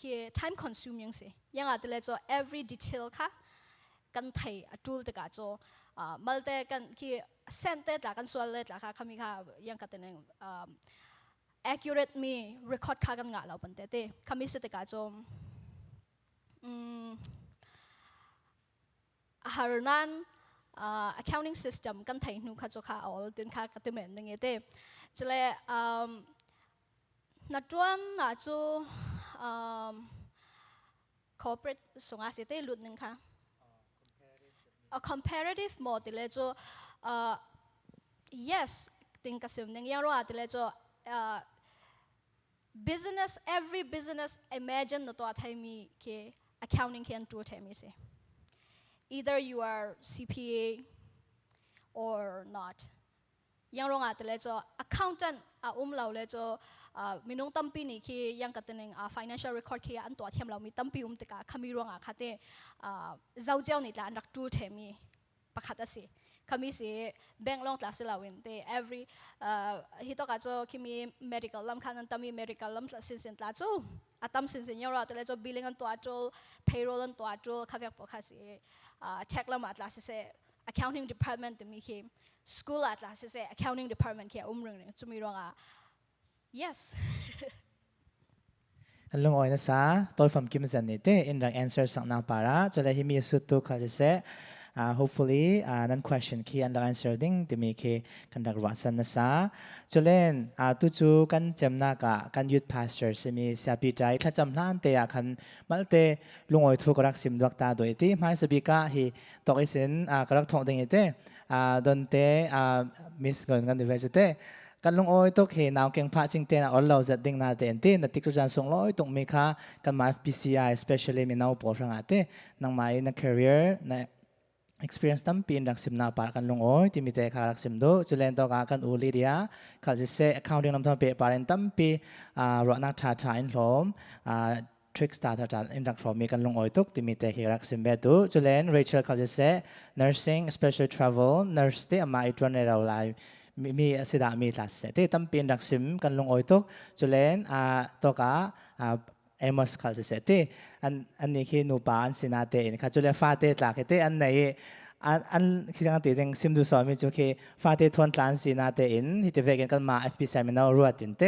F: คิด time consuming สิยังอาจจะเลยจะ every detail ค่ะกันไทยจูลตะกาจะมาแต่กันคิดเส้นเตะละกันส่วนเล็กละค่ะคำนี้ค่ะยังกันเองaccurate มี record ค่ะกันงาเราเป็นเตะคำนี้เสตะกาจะหาร์นันaccounting system กันไทยนู่นข้าจะข้าเอาดินข้าก็จะเหมือนอย่างเงี้ยเต้จะเลยนัดวันน่าจะ corporate ส่งอาศัยเต้หลุดหนึ่งค่ะcomparative หมดเลยจะ yes ติงกสิมหนึ่งอย่างรู้อ่ะเลยจะ business every business imagine ตัวไทยมีแค่ accounting แค่ตัวไทยมีสิeither you are CPA or not ยังรองอาจจะเลยจะ accountant เราเลยจะมีน้องตั้มปีนี่คือยังกัดนึงfinancial record คืออันตัวเทียมเรามีตั้มปีติกาขมีรองอาคัดเเจ้าเจ้านี่ละอันรักดูเทมีประคัดสิขมีสิแบ่งลงคลาสเราเว้นแต่ every ฮิตก็จะขมี medical ลำคันตั้มมี medical ลำสินละจูตั้มสินยังรอแต่เลยจะ billing อันตัวจู payroll อันตัวจูข้าเวียกปกติcheck ลำอัตลาสเส accounting department มีคิม school อัตลาสเส accounting department คิเรื่องนึงจะมีรองyes
B: อันลงอ้อยนะซะตัวฟังกิมจันนี่เต้อินรัก answer สักนาปาระจะเลยมีสุดตัวเขาจะเสhopefully นั่น question คีอันดัก answer ดิ้งที่มีคีกันดักรักสันนะซะจะเล่นตุจูกันจำนักกันyouth pastor สมีเสียปีใจถ้าจำล้านเตะคันมาเตะลงอ้อยทุกรักสิมดวกตาโดยที่ไม่สบิกะฮีตกอิสินกรักทองดิ้งเตะดนเตะมิสเกินกันดีเวจเตะกันลงอ้อยตกเห็นเอาเก่งพระจริงเตนะออลเราจะดิ้งนาเตนเตนัดที่กุจันส่งลอยตรงมีค่ะกันมา FBCI especially มีน้องปอฟังอาเตนังมาใน career ใน experience ตั้มปีนรักสิมนาปากันลงอ้อยที่มีแต่ขารักสิมดูจุเลนตัวกันอูลีเดียเขาจะเซ accounting นำทางเปปาร์นตั้มปีรอนักท่าทายหลอมtrick star ท่าทายอินรักหลอมมีกันลงอ้อยตุกที่มีแต่ขารักสิมเบดูจุเลน Rachel เขาจะเซ nursing special travel nurse ที่มาอีกวันในเราไลฟ์มีสิดามีทัศน์ที่ตั้มปีนรักสิมกันลงอ้อยตุกจุเลนตัวกันAmos เขาจะเสร็จอันนี้คือหนูป่านสินาเตนเขาจะเรียกฟาเตตลากเตอันไหนอันที่จังตีเด้งซิมดูสอนมีจุคือฟาเตทวนทรานสินาเตอินที่จะเวกันกันมา FBCIY มันเอารัวตินเต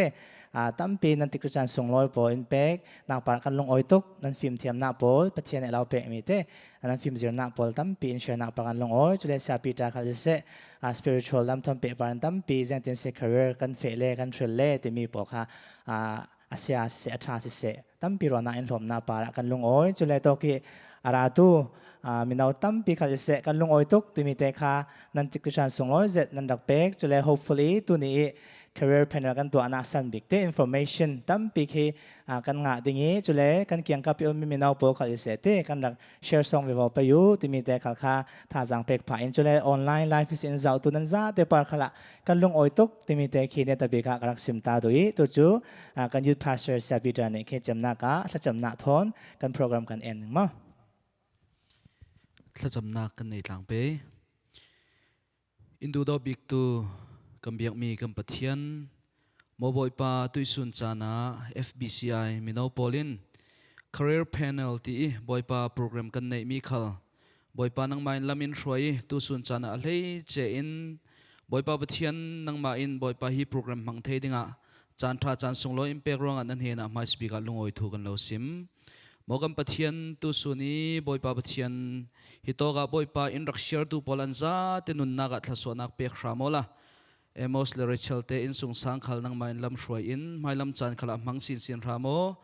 B: ตั้มปีนั้นติดกุจันส่งลอยโปอินเป็กนักปากันลงอ้อยตุกนั้นฟิล์มเทียมหน้าโปปะเทียนเราเป็กมีเตอันนั้นฟิล์มเสียหน้าโปตั้มปีนเชื่อนักปากันลงอ้อยจุเลเสียปีตาเขาจะเสร็จspiritual ตั้มทำเป็กปานตั้มปียังเป็นเซ career กันเฟลเล่กันเทรลเล่ที่มีปกค่ะอาเซียเสียชาเสียตั้มปีรอนาอินหลอมนาปาระกันลุงอ้อยจุเลโตกีอาราตูมีนาตั้มปีเขาจะเสียกันลุงอ้อยตุกที่มีเตค่ะนันติกุชันส่งอ้อยเสร็จนันดักเป็กจุเล hopefully ตัวนี้ career panel กันตัวอนาสันบิ๊กเต information ตั้มปีคือกันงาดิ่งนี้จุเลกันเกี่ยงกับพี่อมีนาโปเขาจะเสียเตกันดัก share song วิวไปอยู่ที่มีเตค่ะค่ะท่าจังเป็กผ่านจุเล online life is in เจ้าตัวนั้นซะเตปาร์ขละกันลุงอ้อยตุกที่มีเตคีเนี่ยตะบีค่ะรักสิมตาด้วยตัวจูกันyouth pastor เสียปีจันเนี่ยแค่จำนักถ้าจำนักทอนกันโปรแกรมกันเองมั้ง
A: ถ้าจำนักกันในหลังไปอินดูดอบิกตูกำเบียกมีกำปะเทียนโมบอยปาตุยสุนจานา FBCI มีนาวปอลิน career panel ที่บอยปาโปรแกรมกันในมีขลบอยปานังมาอินลามินช่วยตุสุนจานาเลยเจอินบอยปาปะเทียนนังมาอินบอยปาฮีโปรแกรมมังเทดิงะจานท่าจานส่งลอยอิมเปกรองอันนั้นเห็นมาสปีกันลงอ้อยถูกันเราซิมโมกัมปะเทียนตุสุนีบอยปาปะเทียนฮิโตกะบอยปาอินรักเชียร์ตุปอลันซาเตนุนนักทัศวนักเปกรามอละAmos le Rachel te in sung sang khal nang main lam shruai in mai lam chan khala mang sin ramo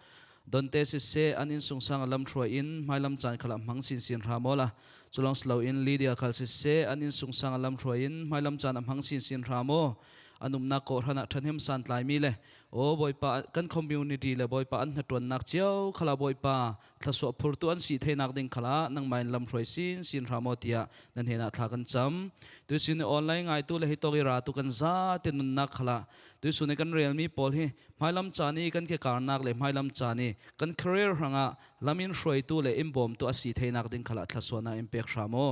A: don te se an in sung sang lam shruai in mai lam chan khala mang sin ramo la chulong slow in Lydia khal se an in sung sang lam shruai in mai lam chan mang sin ramo anum na ko hana thanem san tlai mi le โอ้บอยปะกันคอมมูนิตี้เลยบอยปะอันตวนนักเจ้าขลาบอยปะทัศวพูดตัวอันสีเทนักดิ่งขลานังไม่ลำรวยสินรามอติยานั่นเห็นทากันจำตัวสินออนไลน์ไงตัวเลยให้ตัวกีราตุกันซาเต็นนักขลาตัวสุนกันเรียลมีพอลให้ไม่ลำจานีกันแค่การนักเลยไม่ลำจานีกัน career หังะลำมินรวยตัวเลยอิมบอมตัวสีเทนักดิ่งขลาทัศวนาอิมเปกรามอ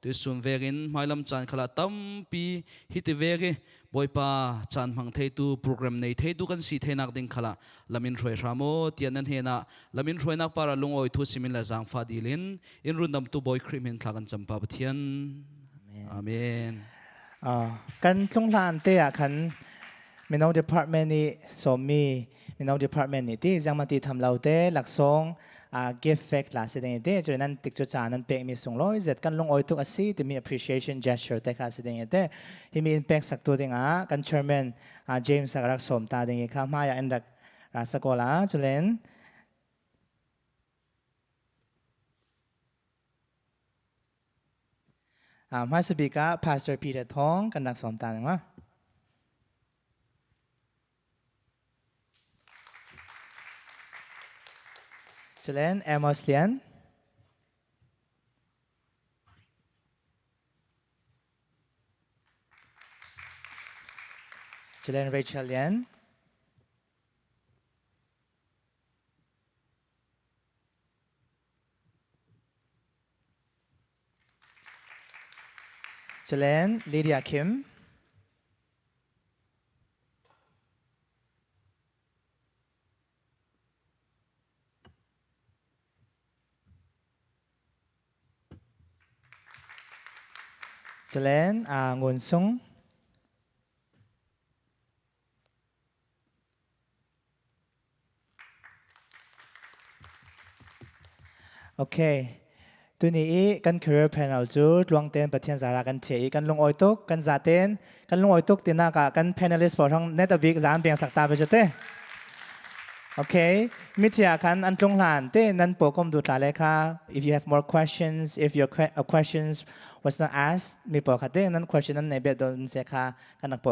A: ตัวสุนเวกินไม่ลำจานขลาตั้มปีฮิตเวกิบอยปะจานพังเทตูโปรแกรมในเทตูกันสีเทนักดิ่งขลาลำมินรวยรามอเตียนนั่นเห็นลำมินรวยนักปาราลงอ้อยทุสิมินละจางฟาดิลินอินรุนดำตัวบอยคริมินทากันจำปาบเทียนอาเมน
B: กันตรงลานเตะขันมินเอา department นี้สมมีมินเอา department นี้ที่จังมาตีทำเราเตะหลักสองgift fact ลาเสดงเตะจนนั้นติดจุดจานั้นเป็กมีส่งร้อยเจ็ดกันลงอ้อยทุกอาศัยที่มี appreciation gesture เตะค่ะเสดงเตะที่มี impact สักตัวเองกัน chairman James สักรักสมตาเดงค่ะมาอย่างนักรัสกอลาจุเลนมาสบิกา Pastor Peter Thawng กันนักสมตาเองวะจุเลน Amos Lianจุเลน Rachel Lianจุเลน Lydia KhimจุเลนNgunโอเคตัวนี้กัน career panel จุดลวงเต้นประเทศสาระกันเฉยกันลงอ้อยตุกกันจ่าเต้นกันลงอ้อยตุกตีน่ากะกัน panelist พอทั้ง net บิ๊กจานเบียงสักตาไปจุดเต้โอเคมิเทียกันอันตรงหลานเต้นั้นโปรกมดูตาเลยค่ะ if you have more questions if your questions was not asked มีโปรคัดเต้นั้น question นั้นในเบ็ดโดนเสียค่ะกันนักโปร